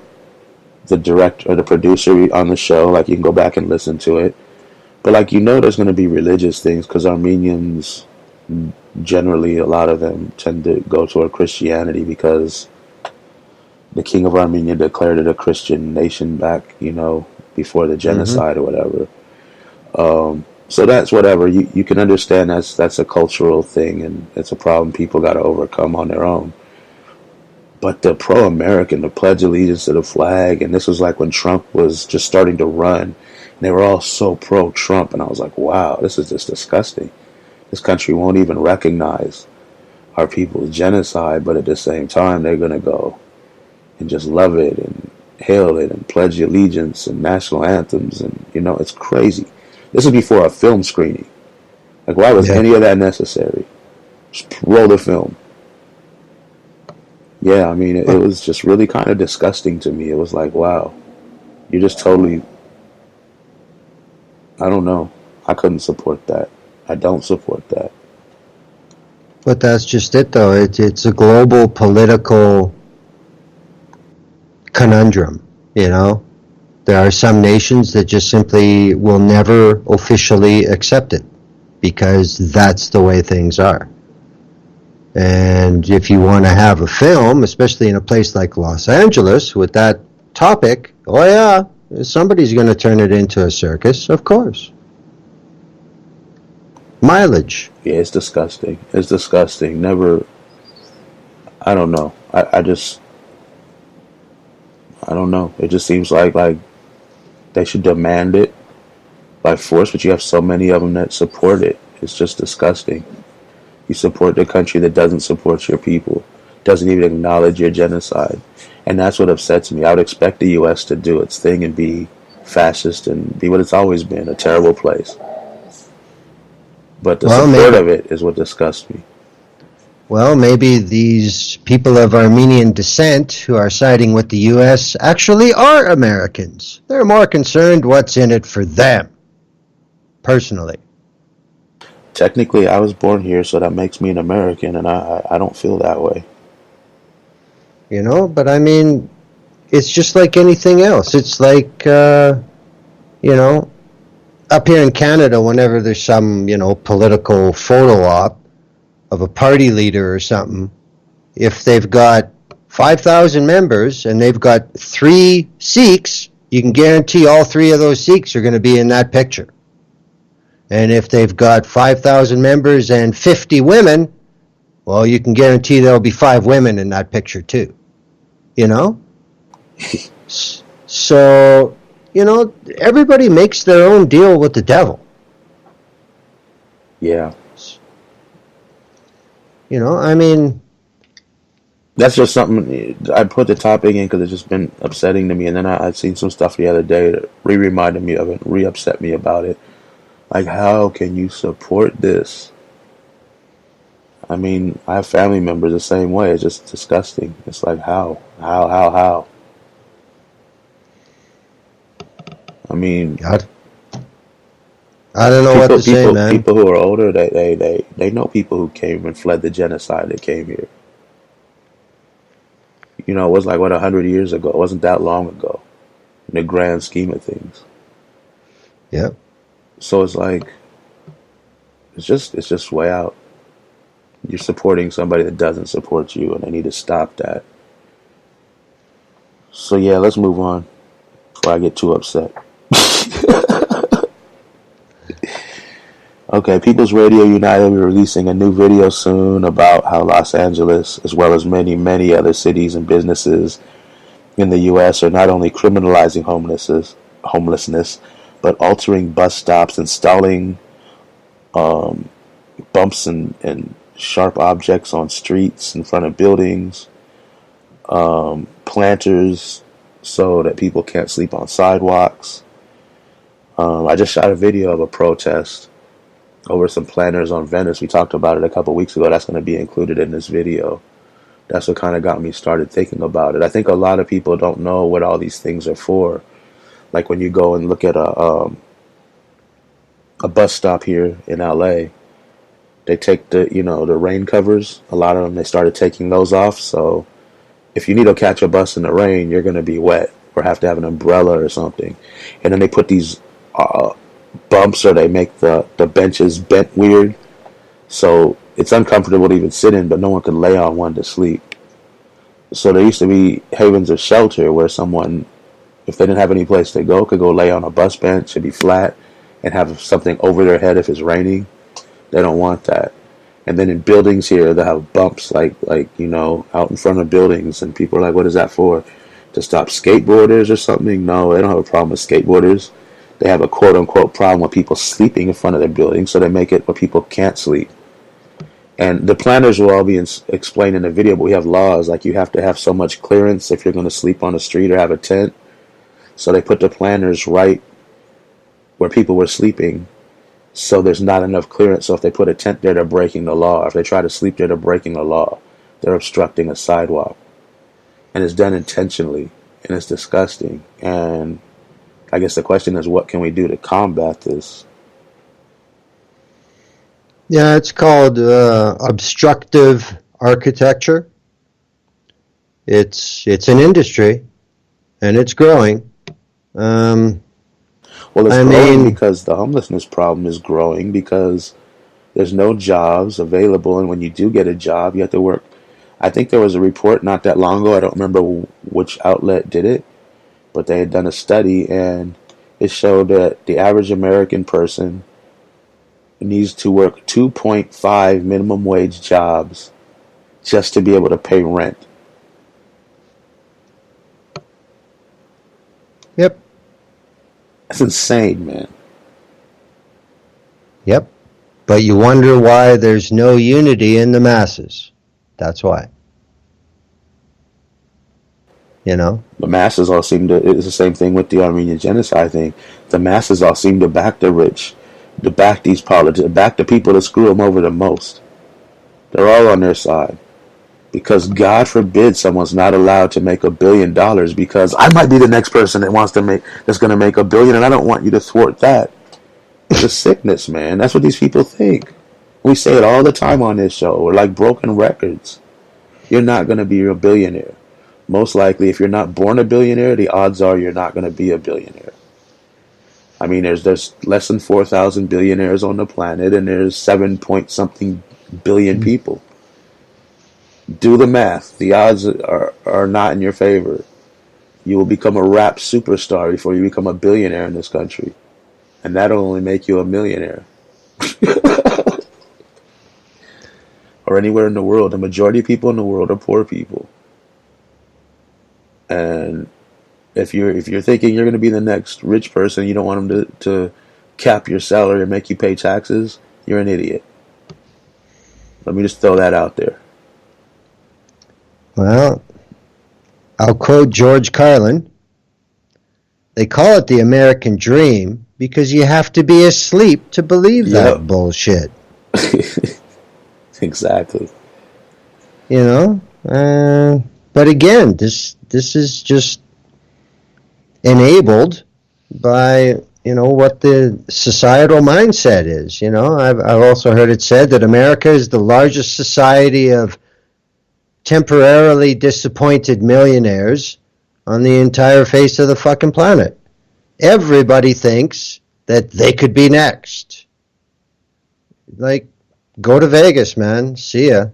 director or the producer on the show. Like, you can go back and listen to it. But like, there's going to be religious things because Armenians, generally, a lot of them tend to go toward Christianity because the king of Armenia declared it a Christian nation back, before the genocide or whatever. So that's whatever. You can understand that's a cultural thing, and it's a problem people got to overcome on their own. But the pro-American, the pledge allegiance to the flag, and this was like when Trump was just starting to run, and they were all so pro-Trump, and I was like, wow, this is just disgusting. This country won't even recognize our people's genocide, but at the same time, they're going to go and just love it and hail it and pledge allegiance and national anthems, and it's crazy. This is before a film screening. Like, why was any of that necessary? Just roll the film. Yeah, I mean, it was just really kind of disgusting to me. It was like, wow, you're just totally, I don't know. I couldn't support that. I don't support that. But that's just it, though. It's a global political conundrum, There are some nations that just simply will never officially accept it because that's the way things are. And if you want to have a film, especially in a place like Los Angeles with that topic, oh yeah, somebody's going to turn it into a circus, of course. Mileage. Yeah, it's disgusting. It's disgusting. Never, I don't know. I don't know. It just seems like they should demand it by force, but you have so many of them that support it. It's just disgusting. You support the country that doesn't support your people, doesn't even acknowledge your genocide. And that's what upsets me. I would expect the U.S. to do its thing and be fascist and be what it's always been, a terrible place. But the Well, support maybe. of it is what disgusts me. Well, maybe these people of Armenian descent who are siding with the U.S. actually are Americans. They're more concerned what's in it for them, personally. Technically, I was born here, so that makes me an American, and I don't feel that way. You know, but I mean, it's just like anything else. It's like, you know, up here in Canada, whenever there's some, political photo op of a party leader or something, if they've got 5,000 members and they've got 3 Sikhs, you can guarantee all 3 of those Sikhs are going to be in that picture. And if they've got 5,000 members and 50 women, well, you can guarantee there'll be 5 women in that picture too. You know? So, everybody makes their own deal with the devil. Yeah. I mean, That's just something I put the topic in because it's just been upsetting to me. And then I seen some stuff the other day that reminded me of it, re-upset me about it. Like, how can you support this? I mean, I have family members the same way. It's just disgusting. It's like, how? How? I mean, I don't know what to say, man. People who are older, they know people who came and fled the genocide that came here. It was like, 100 years ago. It wasn't that long ago in the grand scheme of things. Yeah. So it's like, it's just way out. You're supporting somebody that doesn't support you, and they need to stop that. So yeah, let's move on before I get too upset. Okay, People's Radio United will be releasing a new video soon about how Los Angeles, as well as many, many other cities and businesses in the U.S., are not only criminalizing homelessness, but altering bus stops, installing bumps and sharp objects on streets in front of buildings, planters so that people can't sleep on sidewalks. I just shot a video of a protest over some planters on Venice. We talked about it a couple weeks ago. That's going to be included in this video. That's what kind of got me started thinking about it. I think a lot of people don't know what all these things are for. Like when you go and look at a bus stop here in LA, they take the rain covers. A lot of them, they started taking those off. So if you need to catch a bus in the rain, you're going to be wet or have to have an umbrella or something. And then they put these bumps, or they make the benches bent weird, so it's uncomfortable to even sit in, but no one could lay on one to sleep. So there used to be havens of shelter where someone, if they didn't have any place to go, could go lay on a bus bench and be flat and have something over their head if it's raining. They don't want that. And then in buildings here, they have bumps like out in front of buildings, and people are like, what is that for? To stop skateboarders or something? No, they don't have a problem with skateboarders. They have a quote-unquote problem with people sleeping in front of their building, so they make it where people can't sleep. And the planners will all be explained in the video, but we have laws, like you have to have so much clearance if you're going to sleep on the street or have a tent. So they put the planners right where people were sleeping, so there's not enough clearance. So if they put a tent there, they're breaking the law. If they try to sleep there, they're breaking the law. They're obstructing a sidewalk. And it's done intentionally, and it's disgusting. And I guess the question is, what can we do to combat this? Yeah, it's called obstructive architecture. It's an industry, and it's growing. Well, it's growing because the homelessness problem is growing because there's no jobs available, and when you do get a job, you have to work. I think there was a report not that long ago, I don't remember which outlet did it, but they had done a study, and it showed that the average American person needs to work 2.5 minimum wage jobs just to be able to pay rent. Yep. That's insane, man. Yep. But you wonder why there's no unity in the masses. That's why. The masses all seem to, it's the same thing with the Armenian Genocide thing. The masses all seem to back the rich. to back these politics, back the people that screw them over the most. They're all on their side. Because God forbid someone's not allowed to make $1 billion because I might be the next person that's going to make $1 billion, and I don't want you to thwart that. It's a sickness, man. That's what these people think. We say it all the time on this show. We're like broken records. You're not going to be a billionaire. Most likely, if you're not born a billionaire, the odds are you're not going to be a billionaire. I mean, there's less than 4,000 billionaires on the planet, and there's 7 point something billion people. Do the math. The odds are not in your favor. You will become a rap superstar before you become a billionaire in this country. And that'll only make you a millionaire. Or anywhere in the world. The majority of people in the world are poor people. And if you're thinking you're going to be the next rich person, you don't want them to cap your salary and make you pay taxes, you're an idiot. Let me just throw that out there. Well, I'll quote George Carlin. They call it the American dream because you have to be asleep to believe that bullshit. Exactly. You know? But again, this is just enabled by, you know, what the societal mindset is. You know, I've also heard it said that America is the largest society of temporarily disappointed millionaires on the entire face of the fucking planet. Everybody thinks that they could be next. Like, go to Vegas, man. See ya.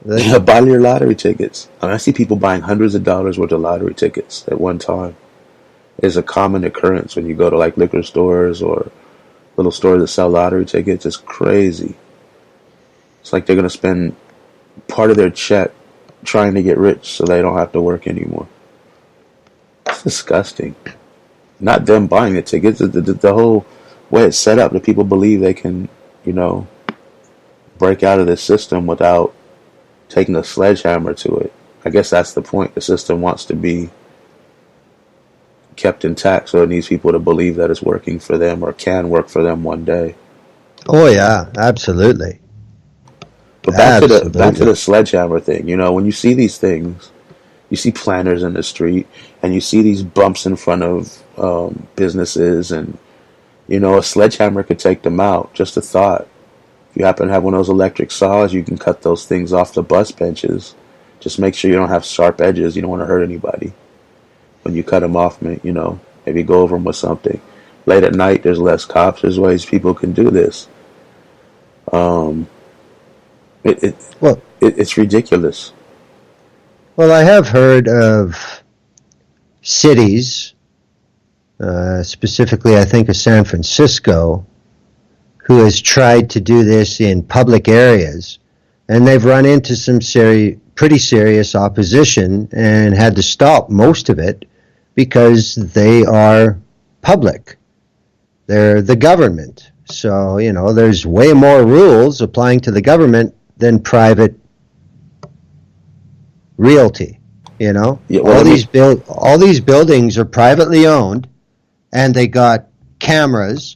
Buy your lottery tickets. I see people buying hundreds of dollars worth of lottery tickets at one time. It's a common occurrence when you go to like liquor stores or little stores that sell lottery tickets. It's crazy. It's like they're going to spend part of their check trying to get rich so they don't have to work anymore. It's disgusting. Not them buying the tickets, the whole way it's set up, that people believe they can, you know, break out of this system without taking a sledgehammer to it. I guess that's the point. The system wants to be kept intact, so it needs people to believe that it's working for them or can work for them one day. Oh yeah, absolutely. But back to the sledgehammer thing. You know, when you see these things, you see planners in the street, and you see these bumps in front of businesses, and you know, a sledgehammer could take them out. Just a thought. If you happen to have one of those electric saws, you can cut those things off the bus benches. Just make sure you don't have sharp edges. You don't want to hurt anybody when you cut them off. You know, maybe go over them with something. Late at night, there's less cops. There's ways people can do this. It's ridiculous. Well, I have heard of cities, specifically I think of San Francisco, who has tried to do this in public areas, and they've run into some pretty serious opposition and had to stop most of it because they are public. They're the government. So, you know, there's way more rules applying to the government than private realty. You know, yeah, well, all these buildings are privately owned, and they got cameras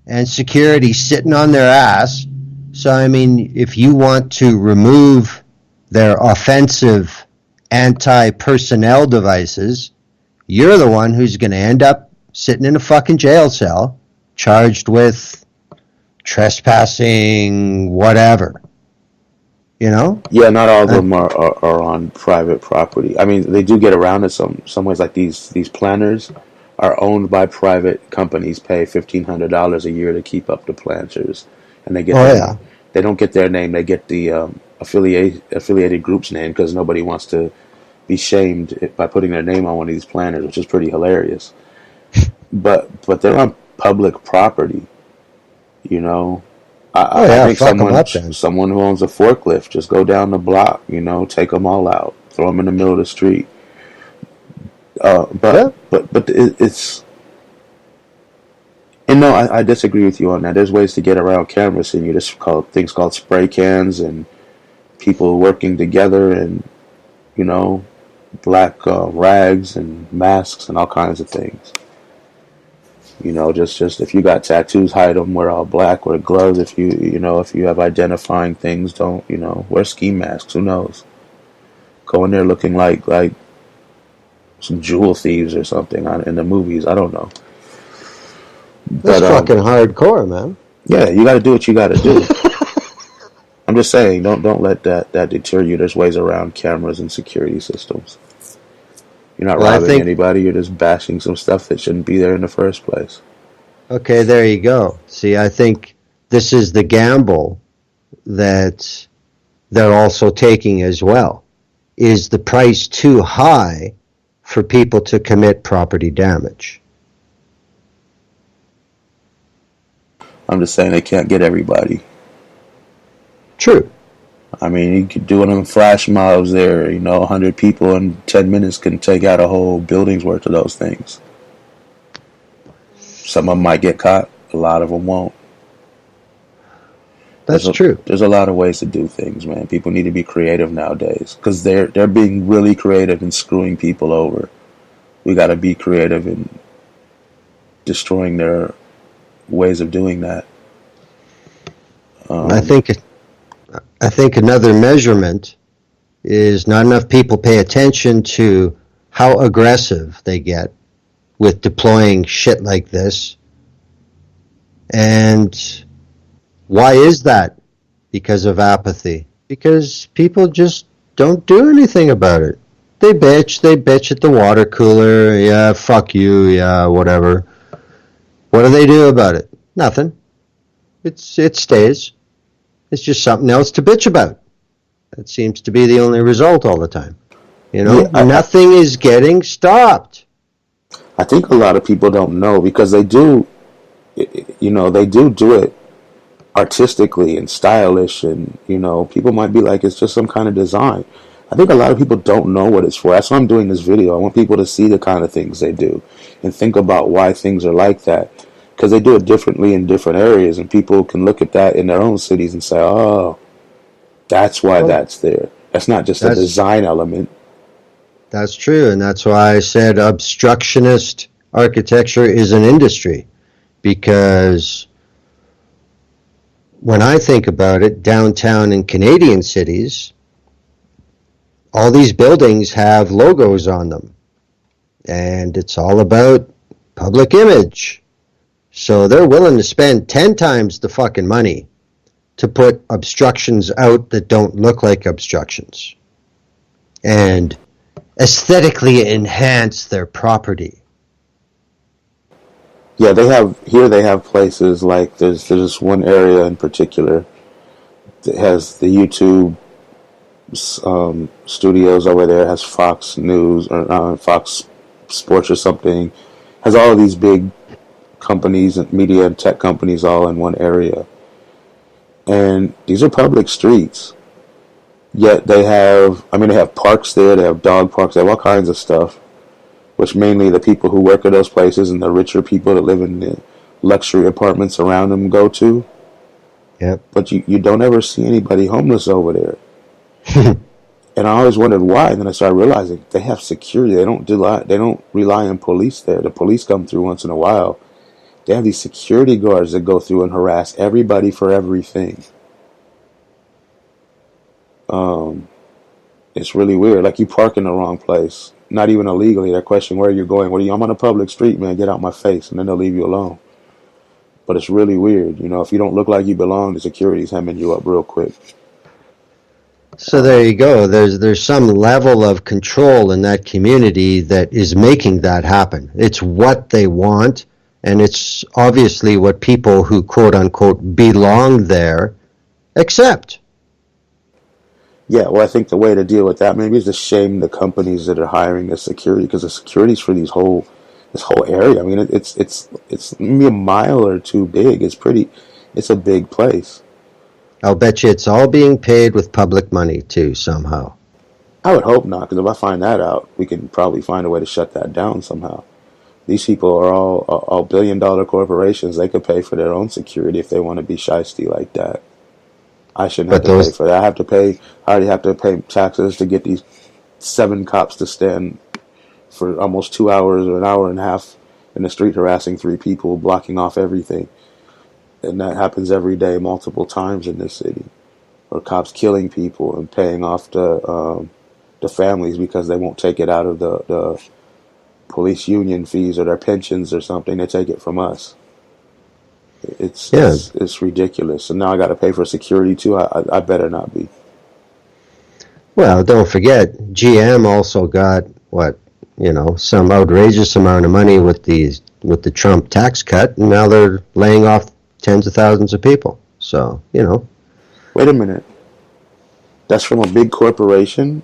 and security sitting on their ass. So, I mean, if you want to remove their offensive anti-personnel devices, you're the one who's going to end up sitting in a fucking jail cell, charged with trespassing, whatever. You know? Yeah, not all of them are on private property. I mean, they do get around it some ways. Like these planners are owned by private companies, pay $1,500 a year to keep up the planters, and they get they don't get their name. They get the affiliated group's name because nobody wants to be shamed by putting their name on one of these planners, which is pretty hilarious. But they're on public property, you know. I think someone who owns a forklift, just go down the block, you know, take them all out, throw them in the middle of the street. But it's, and no, I disagree with you on that. There's ways to get around canvassing. You just call things called spray cans and people working together, and you know, black rags and masks and all kinds of things. You know, just if you got tattoos, hide them. Wear all black. Wear gloves. If you have identifying things, don't wear ski masks. Who knows? Go in there looking like some jewel thieves or something in the movies. I don't know. That's But fucking hardcore, man. yeah, you got to do what you got to do. I'm just saying, don't let that deter you. There's ways around cameras and security systems. You're not robbing anybody. You're just bashing some stuff that shouldn't be there in the first place. Okay, there you go. See, I think this is the gamble that they're also taking as well. Is the price too high for people to commit property damage? I'm just saying they can't get everybody. True. I mean, you could do one of them flash mobs there. 100 people in 10 minutes can take out a whole building's worth of those things. Some of them might get caught. A lot of them won't. That's true. There's a lot of ways to do things, man. People need to be creative nowadays because they're being really creative in screwing people over. We got to be creative in destroying their ways of doing that. I think another measurement is not enough people pay attention to how aggressive they get with deploying shit like this. And why is that? Because of apathy. Because people just don't do anything about it. They bitch at the water cooler, yeah, fuck you, yeah, whatever. What do they do about it? Nothing. It stays. It's just something else to bitch about. That seems to be the only result all the time. Nothing is getting stopped. I think a lot of people don't know because they do it artistically and stylish, and people might be like it's just some kind of design. I think a lot of people don't know what it's for. That's why I'm doing this video. I want people to see the kind of things they do and think about why things are like that, because they do it differently in different areas, and people can look at that in their own cities and say, oh, that's why that's there. That's not just a design element. That's true, and that's why I said obstructionist architecture is an industry, because when I think about it, downtown in Canadian cities, all these buildings have logos on them, and it's all about public image. So they're willing to spend 10 times the fucking money to put obstructions out that don't look like obstructions and aesthetically enhance their property. Yeah, they have places like there's this one area in particular that has the YouTube studios over there, has Fox News or Fox Sports or something, has all of these big companies and media and tech companies all in one area. And these are public streets. Yet they have parks there, they have dog parks, they have all kinds of stuff, which mainly the people who work at those places and the richer people that live in the luxury apartments around them go to. Yep. But you don't ever see anybody homeless over there. And I always wondered why, and then I started realizing they have security. They don't rely on police there. The police come through once in a while. They have these security guards that go through and harass everybody for everything. It's really weird. Like, you park in the wrong place, not even illegally. They're questioning where you're going. I'm on a public street, man. Get out my face, and then they'll leave you alone. But it's really weird. If you don't look like you belong, the security's hemming you up real quick. So there you go. There's some level of control in that community that is making that happen. It's what they want, and it's obviously what people who quote-unquote belong there accept. Yeah, well, I think the way to deal with that maybe is to shame the companies that are hiring the security, because the security's for this whole area. I mean, it's maybe a mile or two big. It's a big place. I'll bet you it's all being paid with public money too, somehow. I would hope not, because if I find that out, we can probably find a way to shut that down somehow. These people are all billion-dollar corporations. They could pay for their own security if they want to be shiesty like that. I shouldn't have to pay for that. I already have to pay taxes to get these 7 cops to stand for almost 2 hours or an hour and a half in the street harassing 3 people, blocking off everything. And that happens every day, multiple times in this city. Or cops killing people and paying off the families because they won't take it out of the police union fees or their pensions or something. They take it from us. It's ridiculous. And now I got to pay for security too. I better not be. Well, don't forget, GM also got some outrageous amount of money with the Trump tax cut, and now they're laying off tens of thousands of people. So, Wait a minute. That's from a big corporation?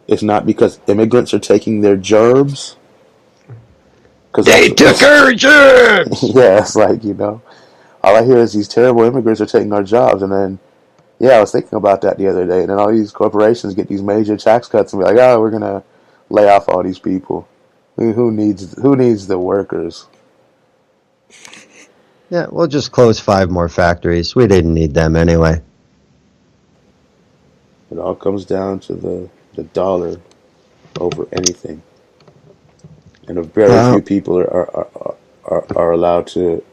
It's not because immigrants are taking their jobs? They took our jobs! Yeah, it's like, all I hear is these terrible immigrants are taking our jobs, and then, I was thinking about that the other day, and then all these corporations get these major tax cuts and be like, we're going to lay off all these people. Who needs the workers? Yeah, we'll just close 5 more factories. We didn't need them anyway. It all comes down to the dollar over anything. And few people are allowed to,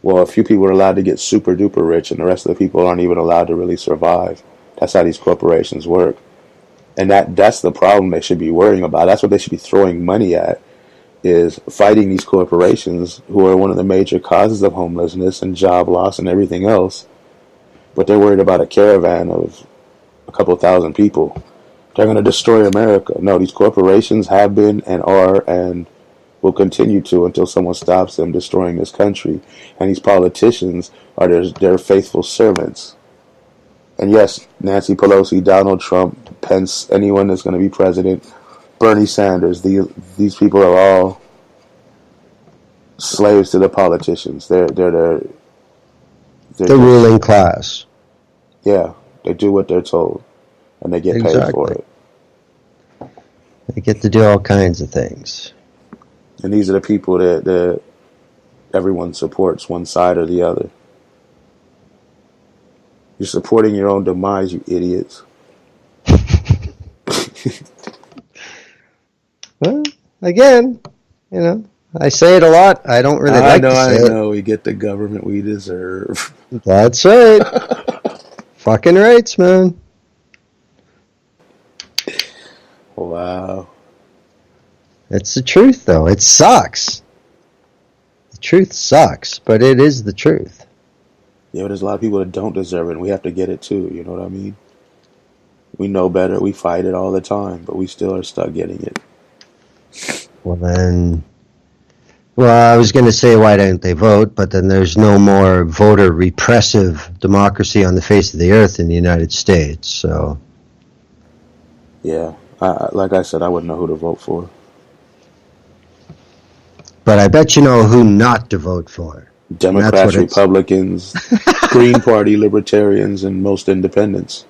a few people are allowed to get super duper rich, and the rest of the people aren't even allowed to really survive. That's how these corporations work. And that's the problem they should be worrying about. That's what they should be throwing money at, is fighting these corporations who are one of the major causes of homelessness and job loss and everything else. But they're worried about a caravan of a couple thousand people. They're going to destroy America. No, these corporations have been and are and will continue to until someone stops them destroying this country. And these politicians are their faithful servants. And yes, Nancy Pelosi, Donald Trump, Pence, anyone that's going to be president, Bernie Sanders, these people are all slaves to the politicians. They're the ruling class. Yeah, they do what they're told, and they get paid for it. They get to do all kinds of things. And these are the people that everyone supports, one side or the other. You're supporting your own demise, you idiots. Well, again, I say it a lot. I don't really like to say it. I know. We get the government we deserve. That's right. Fucking rights, man. Wow. It's the truth, though. It sucks. The truth sucks, but it is the truth. Yeah, but there's a lot of people that don't deserve it, and we have to get it too, you know what I mean? We know better, we fight it all the time, but we still are stuck getting it. Well, I was going to say, why don't they vote? But then there's no more voter repressive democracy on the face of the earth in the United States, so. Yeah, like I said, I wouldn't know who to vote for. But I bet you know who not to vote for. Democrats, Republicans, Green Party, Libertarians, and most independents.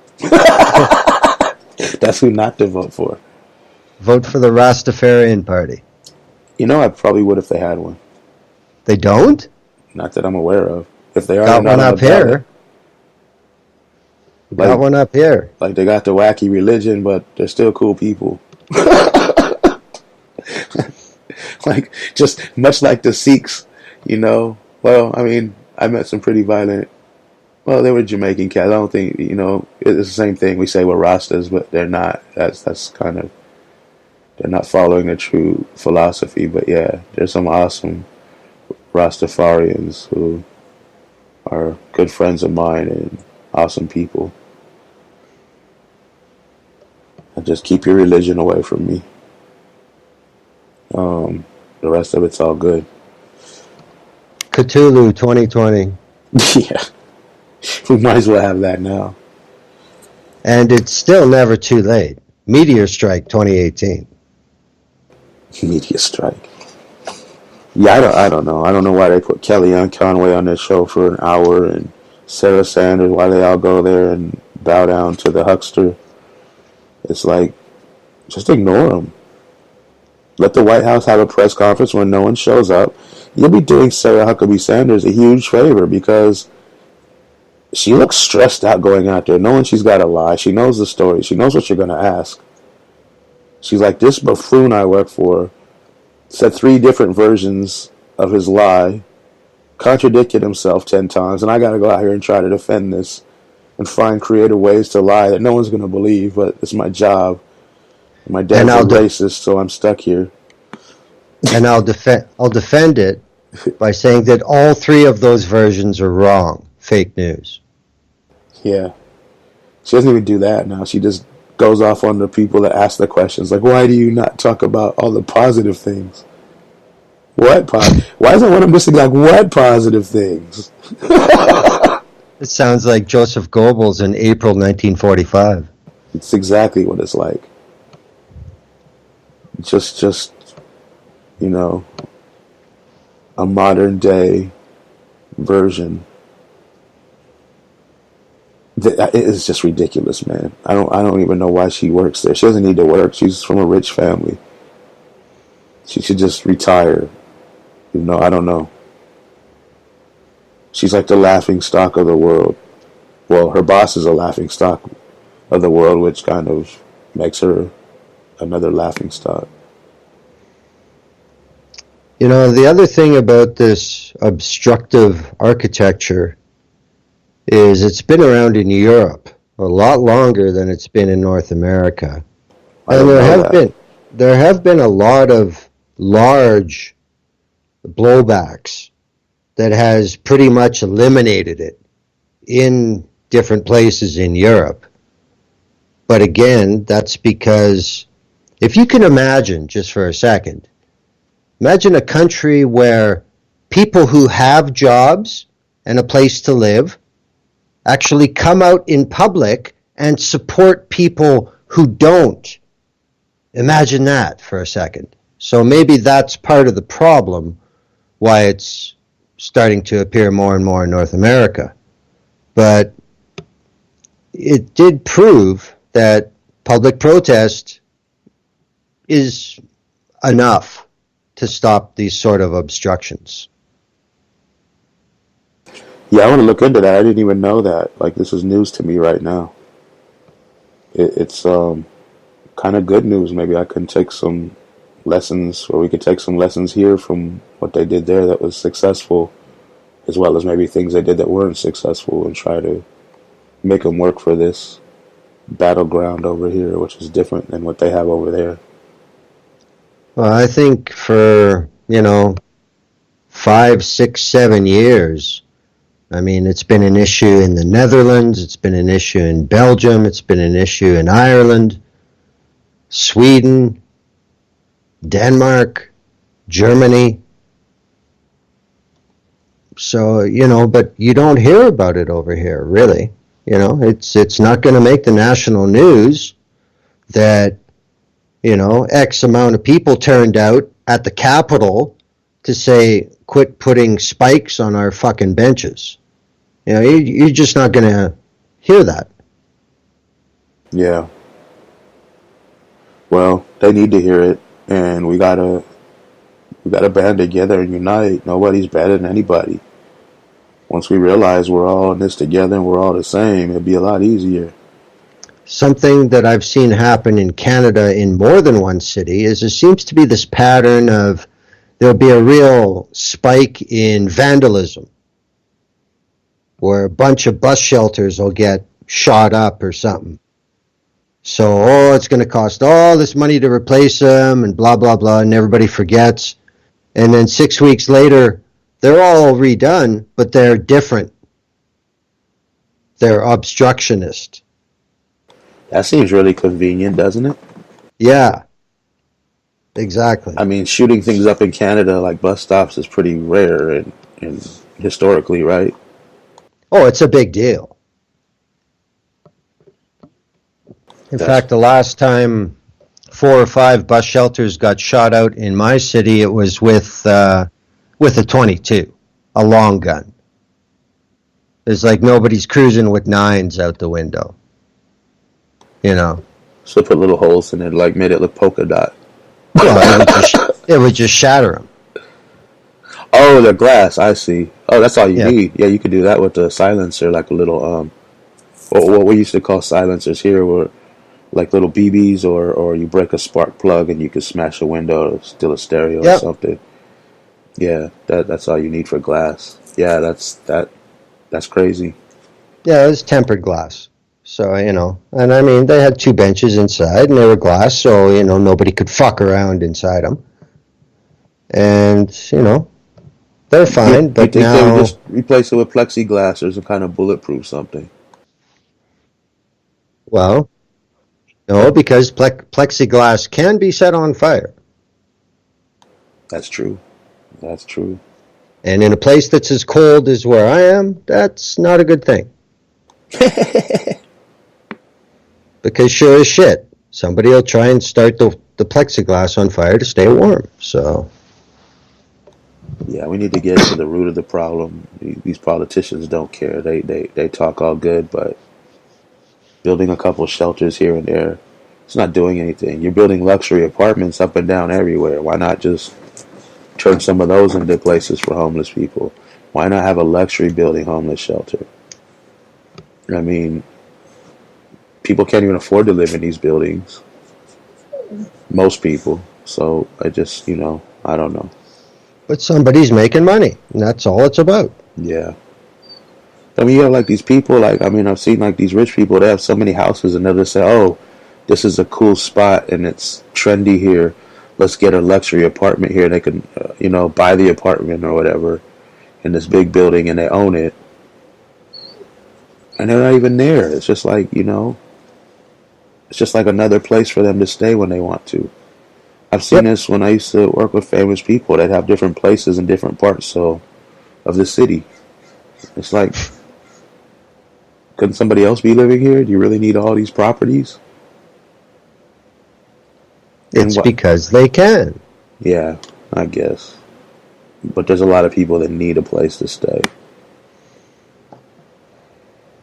That's who not to vote for. Vote for the Rastafarian Party. I probably would if they had one. They don't? Not that I'm aware of. If they are, got one up here. Got one up here. Like they got the wacky religion, but they're still cool people. Like, just much like the Sikhs, Well, I mean, I met some pretty violent. Well, they were Jamaican cats. I don't think it's the same thing we say with Rastas, but they're not. That's kind of, they're not following the true philosophy. But yeah, there's some awesome Rastafarians who are good friends of mine and awesome people. And just keep your religion away from me. The rest of it's all good. Cthulhu 2020. Yeah. We might as well have that now. And it's still never too late. Meteor Strike 2018. Meteor Strike. Yeah, I don't know. I don't know why they put Kellyanne Conway on their show for an hour and Sarah Sanders, why they all go there and bow down to the huckster. It's like, just ignore them. Let the White House have a press conference when no one shows up. You'll be doing Sarah Huckabee Sanders a huge favor because she looks stressed out going out there, knowing she's got to lie. She knows the story. She knows what you're going to ask. She's like, this buffoon I work for said 3 different versions of his lie, contradicted himself 10 times, and I got to go out here and try to defend this and find creative ways to lie that no one's going to believe, but it's my job. My dad's a racist, so I'm stuck here. And I'll defend it by saying that all 3 of those versions are wrong. Fake news. Yeah. She doesn't even do that now. She just goes off on the people that ask the questions. Like, why do you not talk about all the positive things? What? Why isn't one of them just like, what positive things? It sounds like Joseph Goebbels in April 1945. It's exactly what it's like. Just you know, a modern day version. It is just ridiculous, man. I don't even know why she works there. She doesn't need to work. She's from a rich family. She should just retire. You know, I don't know. She's like the laughing stock of the world. Well, her boss is a laughing stock of the world, which kind of makes her another laughing stock. You know, the other thing about this obstructive architecture is it's been around in Europe a lot longer than it's been in North America. And there have been a lot of large blowbacks that has pretty much eliminated it in different places in Europe. But again, that's because if you can imagine, just for a second, imagine a country where people who have jobs and a place to live actually come out in public and support people who don't. Imagine that for a second. So maybe that's part of the problem, why it's starting to appear more and more in North America. But it did prove that public protest is enough to stop these sort of obstructions. Yeah, I want to look into that. I didn't even know that. Like, this is news to me right now. It's kind of good news. Maybe I can take some lessons, or we could take some lessons here from what they did there that was successful, as well as maybe things they did that weren't successful, and try to make them work for this battleground over here, which is different than what they have over there. Well, I think for, 5, 6, 7 years, I mean, it's been an issue in the Netherlands, it's been an issue in Belgium, it's been an issue in Ireland, Sweden, Denmark, Germany. So, but you don't hear about it over here, really. It's not going to make the national news that, X amount of people turned out at the Capitol to say, quit putting spikes on our fucking benches. You're just not going to hear that. Yeah. Well, they need to hear it, and we gotta band together and unite. Nobody's better than anybody. Once we realize we're all in this together and we're all the same, it'd be a lot easier. Something that I've seen happen in Canada in more than one city is there seems to be this pattern of there'll be a real spike in vandalism, where a bunch of bus shelters will get shot up or something. So, it's going to cost all this money to replace them and blah, blah, blah, and everybody forgets. And then 6 weeks later, they're all redone, but they're different. They're obstructionist. That seems really convenient, doesn't it? Yeah, exactly. I mean, shooting things up in Canada, like bus stops, is pretty rare and historically, right? Oh, it's a big deal. In fact, the last time 4 or 5 bus shelters got shot out in my city, it was with a .22, a long gun. It's like nobody's cruising with 9s out the window. So put little holes in it, like made it look polka dot. Well, it would just shatter them. Oh, the glass, I see. Oh, that's all you need. Yeah, you could do that with the silencer, like a little, what we used to call silencers here, were like little BBs, or you break a spark plug and you can smash a window to steal a stereo or Yep. something. Yeah, that's all you need for glass. Yeah, that's crazy. Yeah, it was tempered glass. So, and I mean, they had 2 benches inside and they were glass, so, nobody could fuck around inside them. And, they're fine, You but think they would now, just replace it with plexiglass or some kind of bulletproof something? well, no, because plexiglass can be set on fire. That's true. That's true. And in a place that's as cold as where I am, that's not a good thing. Because sure as shit, somebody will try and start the plexiglass on fire to stay warm. So, Yeah, we need to get to the root of the problem. These politicians don't care. They talk all good, but building a couple shelters here and there, it's not doing anything. You're building luxury apartments up and down everywhere. Why not just turn some of those into places for homeless people? Why not have a luxury building homeless shelter? I mean, people can't even afford to live in these buildings. Most people. So I just, I don't know. but somebody's making money, and that's all it's about. Yeah. I mean, you have like these people, like, I mean, I've seen like these rich people, they have so many houses and they'll just say, oh, this is a cool spot and it's trendy here. Let's get a luxury apartment here. They can, buy the apartment or whatever in this big building and they own it. And they're not even there. It's just like, it's just like another place for them to stay when they want to. I've seen this when I used to work with famous people. They'd have different places in different parts of the city. It's like, couldn't somebody else be living here? Do you really need all these properties? It's because they can. Yeah, I guess. But there's a lot of people that need a place to stay.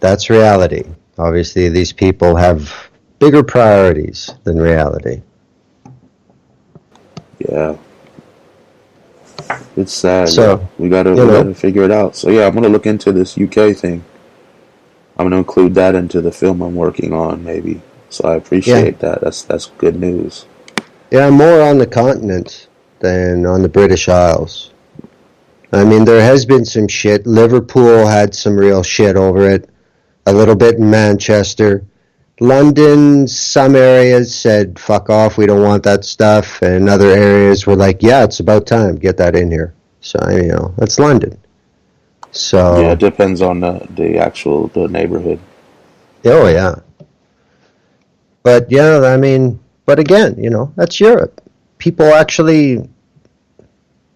That's reality. Obviously, these people have bigger priorities than reality. Yeah. It's sad. So, we gotta figure it out. So yeah, I'm gonna look into this UK thing. I'm gonna include that into the film I'm working on, maybe. So I appreciate that. That's good news. Yeah, more on the continent than on the British Isles. I mean, there has been some shit. Liverpool had some real shit over it. A little bit in Manchester. London, some areas said, fuck off, we don't want that stuff. And other areas were like, yeah, it's about time, get that in here. So, that's London. So yeah, it depends on the neighborhood. Oh, yeah. But, yeah, I mean, but again, that's Europe. People actually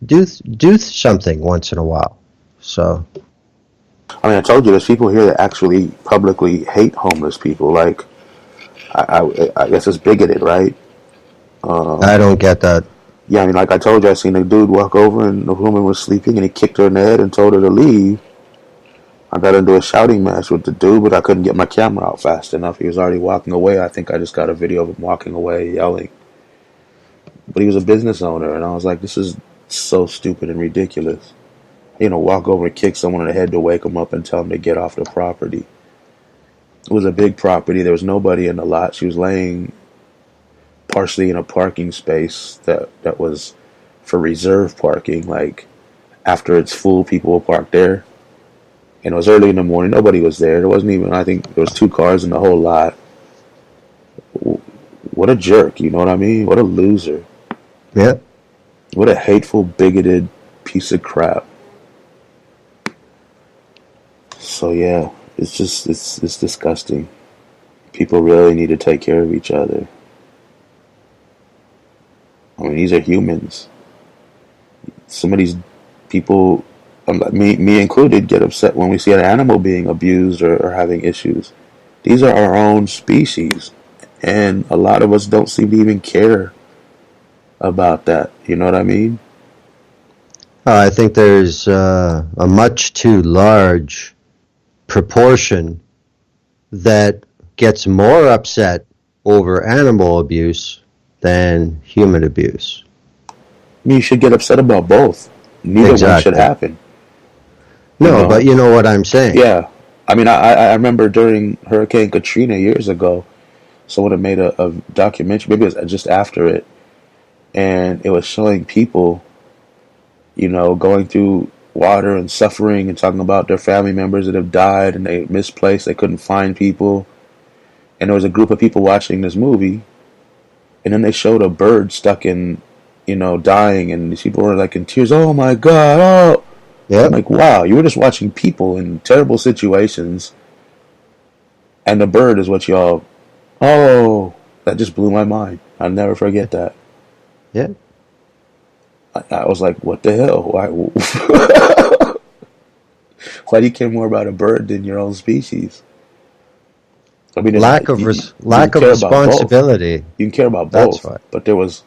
do something once in a while. So, I mean, I told you there's people here that actually publicly hate homeless people. Like, I guess it's bigoted, right? I don't get that. Yeah, I mean, like I told you, I seen a dude walk over and the woman was sleeping and he kicked her in the head and told her to leave. I got into a shouting match with the dude, but I couldn't get my camera out fast enough. He was already walking away. I think I just got a video of him walking away yelling. But he was a business owner, and I was like, this is so stupid and ridiculous. Walk over and kick someone in the head to wake them up and tell them to get off the property. It was a big property. There was nobody in the lot. She was laying partially in a parking space that was for reserve parking. Like, after it's full, people will park there. And it was early in the morning. Nobody was there. There wasn't even, I think there was 2 cars in the whole lot. What a jerk, you know what I mean? What a loser. Yeah. What a hateful, bigoted piece of crap. So yeah, it's just, it's disgusting. People really need to take care of each other. I mean, these are humans. Some of these people, me included, get upset when we see an animal being abused or having issues. These are our own species, and a lot of us don't seem to even care about that. You know what I mean? I think there's a much too large proportion that gets more upset over animal abuse than human abuse. I mean, you should get upset about both. Neither one should happen. No, but you know what I'm saying. Yeah. I mean, I remember during Hurricane Katrina years ago, someone had made a documentary, maybe it was just after it, and it was showing people, going through water and suffering and talking about their family members that have died and they misplaced, they couldn't find people. And there was a group of people watching this movie, and then they showed a bird stuck in, dying, and these people were like in tears. Oh my God! Oh, yeah. I'm like, wow, you were just watching people in terrible situations, and the bird is what y'all. Oh, that just blew my mind. I'll never forget that. Yeah. I was like, what the hell? Why? Why do you care more about a bird than your own species? I mean, lack of responsibility. You can care about both, but there was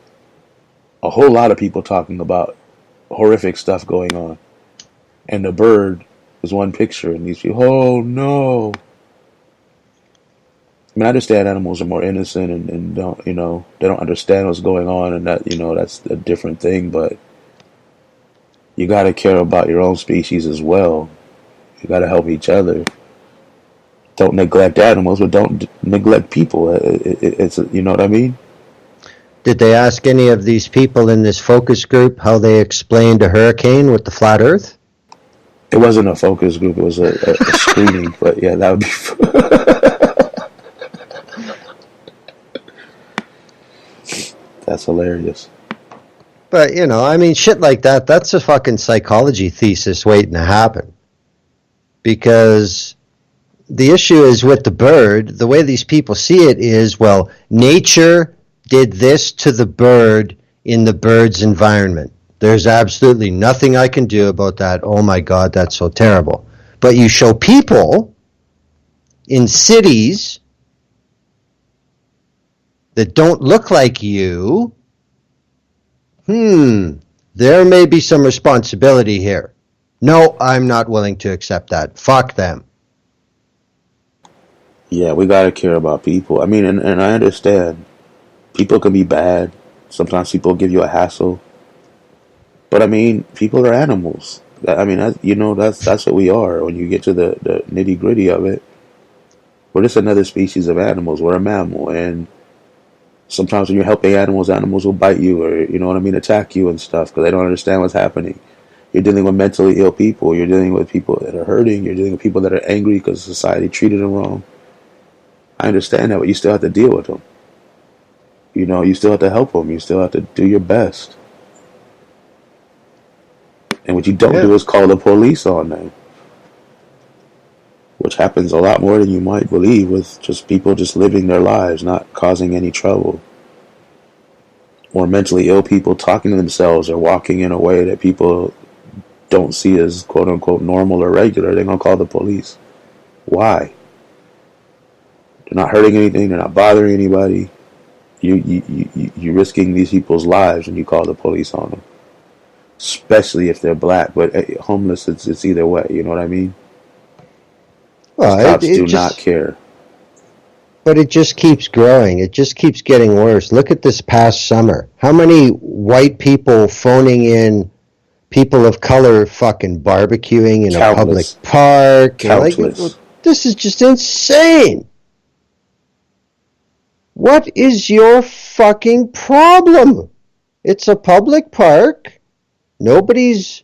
a whole lot of people talking about horrific stuff going on, and the bird was one picture, and these people, oh no. I mean, I understand animals are more innocent and don't, they don't understand what's going on, and that, that's a different thing, but you got to care about your own species as well. You got to help each other. Don't neglect animals, but don't neglect people. It's you know what I mean? Did they ask any of these people in this focus group how they explained a hurricane with the flat earth? It wasn't a focus group. It was a screening, but yeah, that would be... That's hilarious. But, shit like that, that's a fucking psychology thesis waiting to happen. Because the issue is with the bird, the way these people see it is, well, nature did this to the bird in the bird's environment. There's absolutely nothing I can do about that. Oh my God, that's so terrible. But you show people in cities that don't look like you, there may be some responsibility here. No, I'm not willing to accept that. Fuck them. Yeah, we got to care about people. I mean, and I understand. People can be bad. Sometimes people give you a hassle. But, I mean, people are animals. That's what we are. When you get to the nitty-gritty of it, we're just another species of animals. We're a mammal. And sometimes when you're helping animals, animals will bite you or, attack you and stuff because they don't understand what's happening. You're dealing with mentally ill people. You're dealing with people that are hurting. You're dealing with people that are angry because society treated them wrong. I understand that, but you still have to deal with them. You still have to help them. You still have to do your best. And what you don't do is call the police on them. Which happens a lot more than you might believe with just people just living their lives, not causing any trouble. Or mentally ill people talking to themselves or walking in a way that people don't see as quote-unquote normal or regular. They're going to call the police. Why? They're not hurting anything. They're not bothering anybody. You're risking these people's lives when you call the police on them. Especially if they're black. But homeless, it's either way. You know what I mean? Well, cops do not care. But it just keeps growing. It just keeps getting worse. Look at this past summer. How many white people phoning in people of color fucking barbecuing in a public park? Countless. This is just insane. What is your fucking problem? It's a public park. Nobody's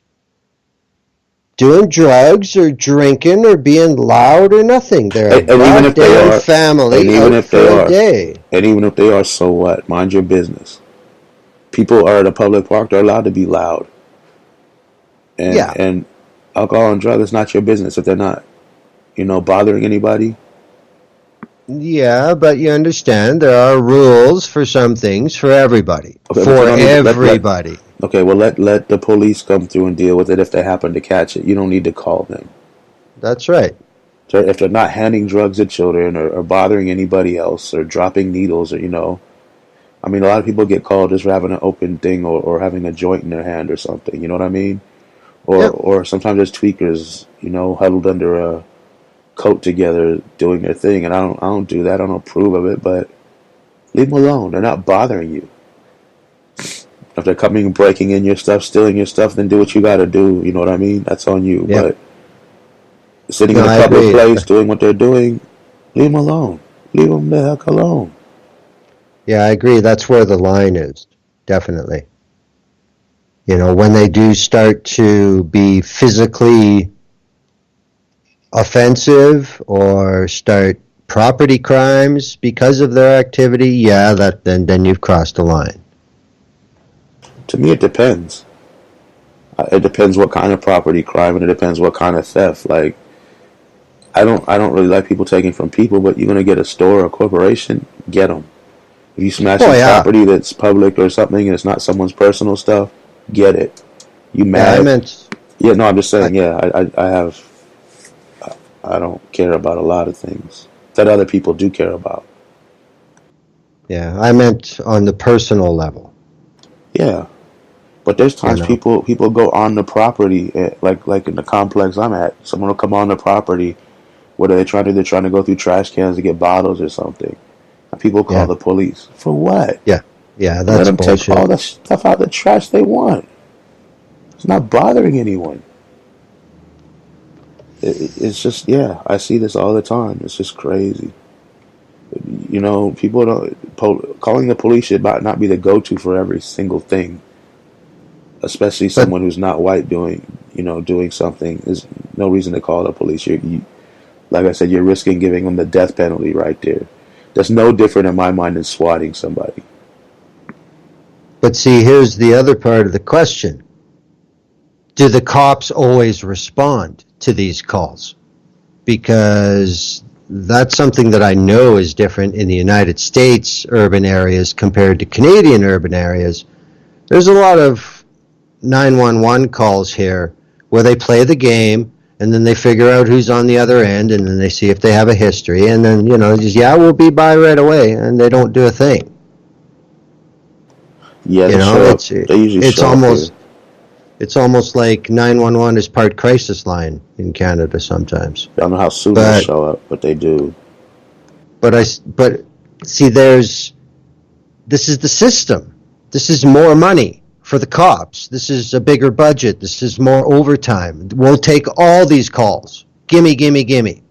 doing drugs or drinking or being loud or nothing. They're a goddamn family out for a day. And even if they are, so what? Mind your business. People are at a public park. They're allowed to be loud. And alcohol and drugs is not your business if they're not, bothering anybody. Yeah, but you understand there are rules for some things for everybody. Okay, for everybody. Okay, well, let the police come through and deal with it if they happen to catch it. You don't need to call them. That's right. So if they're not handing drugs at children or bothering anybody else or dropping needles or, I mean, a lot of people get called just for having an open thing or having a joint in their hand or something. You know what I mean? Or sometimes there's tweakers, huddled under a coat together doing their thing. And I don't do that. I don't approve of it, but leave them alone. They're not bothering you. If they're coming and breaking in your stuff, stealing your stuff, then do what you got to do. You know what I mean? That's on you. Yep. But sitting in a public place doing what they're doing, leave them alone. Leave them the heck alone. Yeah, I agree. That's where the line is, definitely. You know, when they do start to be physically offensive or start property crimes because of their activity, yeah, that then you've crossed a line. To me, it depends. It depends what kind of property crime, and it depends what kind of theft. Like, I don't really like people taking from people, but you're gonna get a store or a corporation, get them. If you smash Oh some yeah, property that's public or something, and it's not someone's personal stuff, get it. You yeah. I mad? meant, Yeah, no, I'm just I, saying. Yeah, I don't care about a lot of things that other people do care about. yeah, I meant on the personal level. Yeah, but there's You times know, people go on the property, like in the complex I'm at. Someone will come on the property. What are they trying to do? They're trying to go through trash cans to get bottles or something. And people call yeah, the police. For what? yeah, yeah. Let That's them take all bullshit. the stuff out of the trash they want. It's not bothering anyone. It's just, yeah, I see this all the time. It's just crazy. You know, people don't, calling the police should not be the go-to for every single thing, especially But someone who's not white doing something. There's no reason to call the police. Like I said, you're risking giving them the death penalty right there. That's no different in my mind than swatting somebody. but see, here's the other part of the question: do the cops always respond to these calls? Because that's something that I know is different in the United States urban areas compared to Canadian urban areas. There's a lot of 911 calls here where they play the game and then they figure out who's on the other end and then they see if they have a history and then, you know, just, yeah, we'll be by right away, and they don't do a thing. Yeah, You they know, show up. They usually it's show up here. almost like 911 is part crisis line in Canada sometimes. I don't know how soon they'll But show up, but they do. but see, this is the system. This is more money for the cops. This is a bigger budget. This is more overtime. We'll take all these calls. Gimme, gimme, gimme.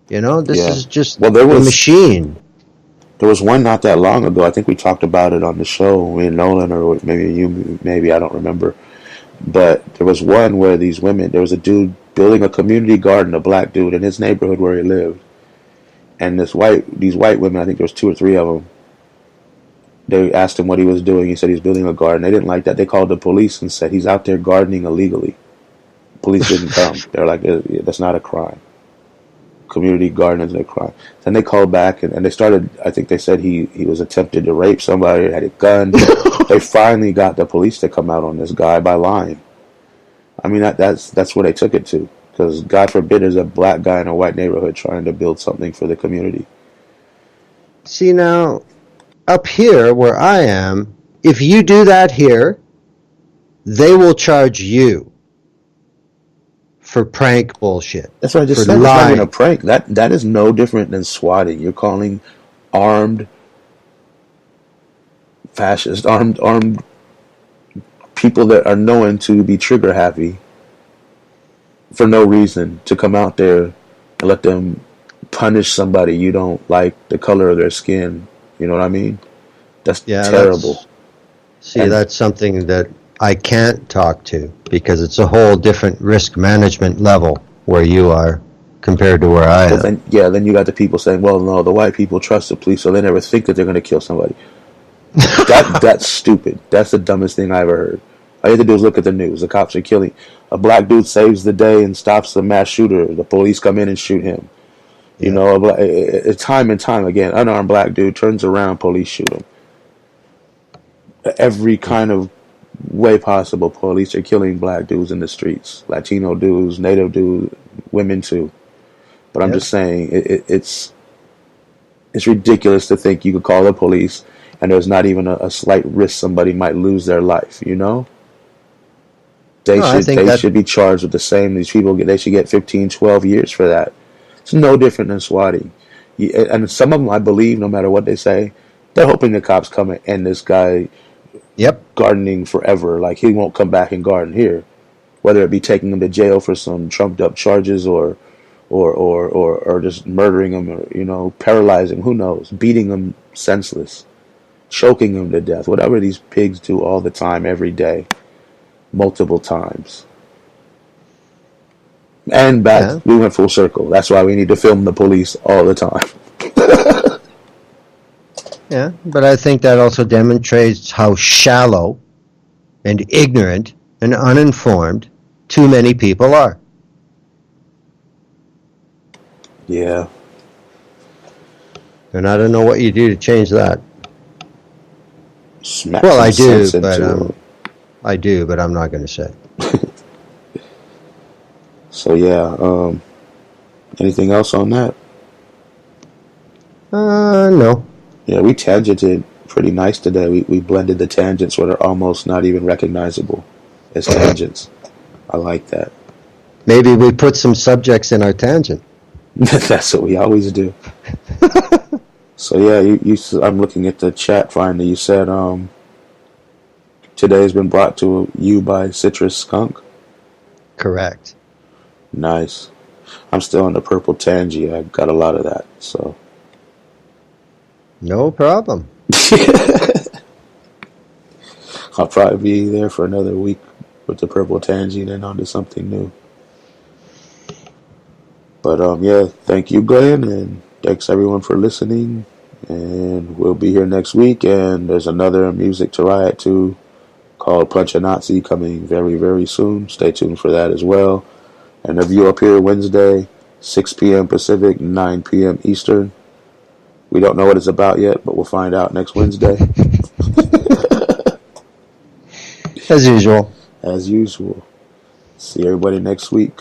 You know, this Yeah. is just Well, there the was machine. there was one not that long ago. I think we talked about it on the show. Me and Nolan, or maybe you, maybe I don't remember. But there was one where these women. There was a dude building a community garden, a black dude in his neighborhood where he lived, and these white women. I think there was two or three of them. They asked him what he was doing. He said he's building a garden. They didn't like that. They called the police and said he's out there gardening illegally. Police didn't come. They're like, that's not a crime. Community garden is a crime. Then they called back and they started. I think they said he was attempted to rape somebody, had a gun. They finally got the police to come out on this guy by lying. I mean, that's where they took it to. Because God forbid there's a black guy in a white neighborhood trying to build something for the community. See, now, up here where I am, if you do that here, they will charge you for prank bullshit. That's what I just For said. It's not even a lying. prank. That is no different than swatting. You're calling armed fascists, armed people that are known to be trigger happy for no reason to come out there and let them punish somebody you don't like the color of their skin. You know what I mean? That's Yeah, terrible. And that's something that I can't talk to because it's a whole different risk management level where you are compared to where I am. then you got the people saying, well, no, the white people trust the police, so they never think that they're going to kill somebody. That's stupid. That's the dumbest thing I ever heard. All you have to do is look at the news. The cops are killing. A black dude saves the day and stops the mass shooter. The police come in and shoot him. You Yeah. know, time and time again, unarmed black dude turns around, police shoot him. Every kind of way possible, police are killing black dudes in the streets. Latino dudes, Native dudes, women too. But I'm Yep. just saying, it's ridiculous to think you could call the police and there's not even a slight risk somebody might lose their life. You know, No, I think they that should be charged with the same. These people they should get 15, 12 years for that. It's no different than swatting. And some of them, I believe, no matter what they say, they're hoping the cops come and end this guy yep. gardening forever. Like he won't come back and garden here, whether it be taking him to jail for some trumped up charges or or just murdering them, or, you know, paralyzing, who knows, beating them senseless, choking them to death, whatever these pigs do all the time, every day, multiple times. And back, Yeah. we went full circle. That's why we need to film the police all the time. Yeah, but I think that also demonstrates how shallow and ignorant and uninformed too many people are. Yeah. And I don't know what you do to change that. Smack Well, some I do, sense but into 'em. but I'm not going to say. So yeah, anything else on that? No. Yeah, we tangented pretty nice today. We blended the tangents where they're almost not even recognizable as tangents. I like that. Maybe we put some subjects in our tangent. That's what we always do. So yeah, I'm looking at the chat finally. You said today's been brought to you by Citrus Skunk. Correct. Nice. I'm still on the purple tangy. I got a lot of that. So No problem. I'll probably be there for another week with the purple tangy, then on to something new. But yeah, thank you, Glenn, and thanks everyone for listening. And we'll be here next week. And there's another Music to Riot to called Punch a Nazi coming very, very soon. Stay tuned for that as well. And the View up here Wednesday, 6 p.m. Pacific, 9 p.m. Eastern. We don't know what it's about yet, but we'll find out next Wednesday. As usual. As usual. See everybody next week.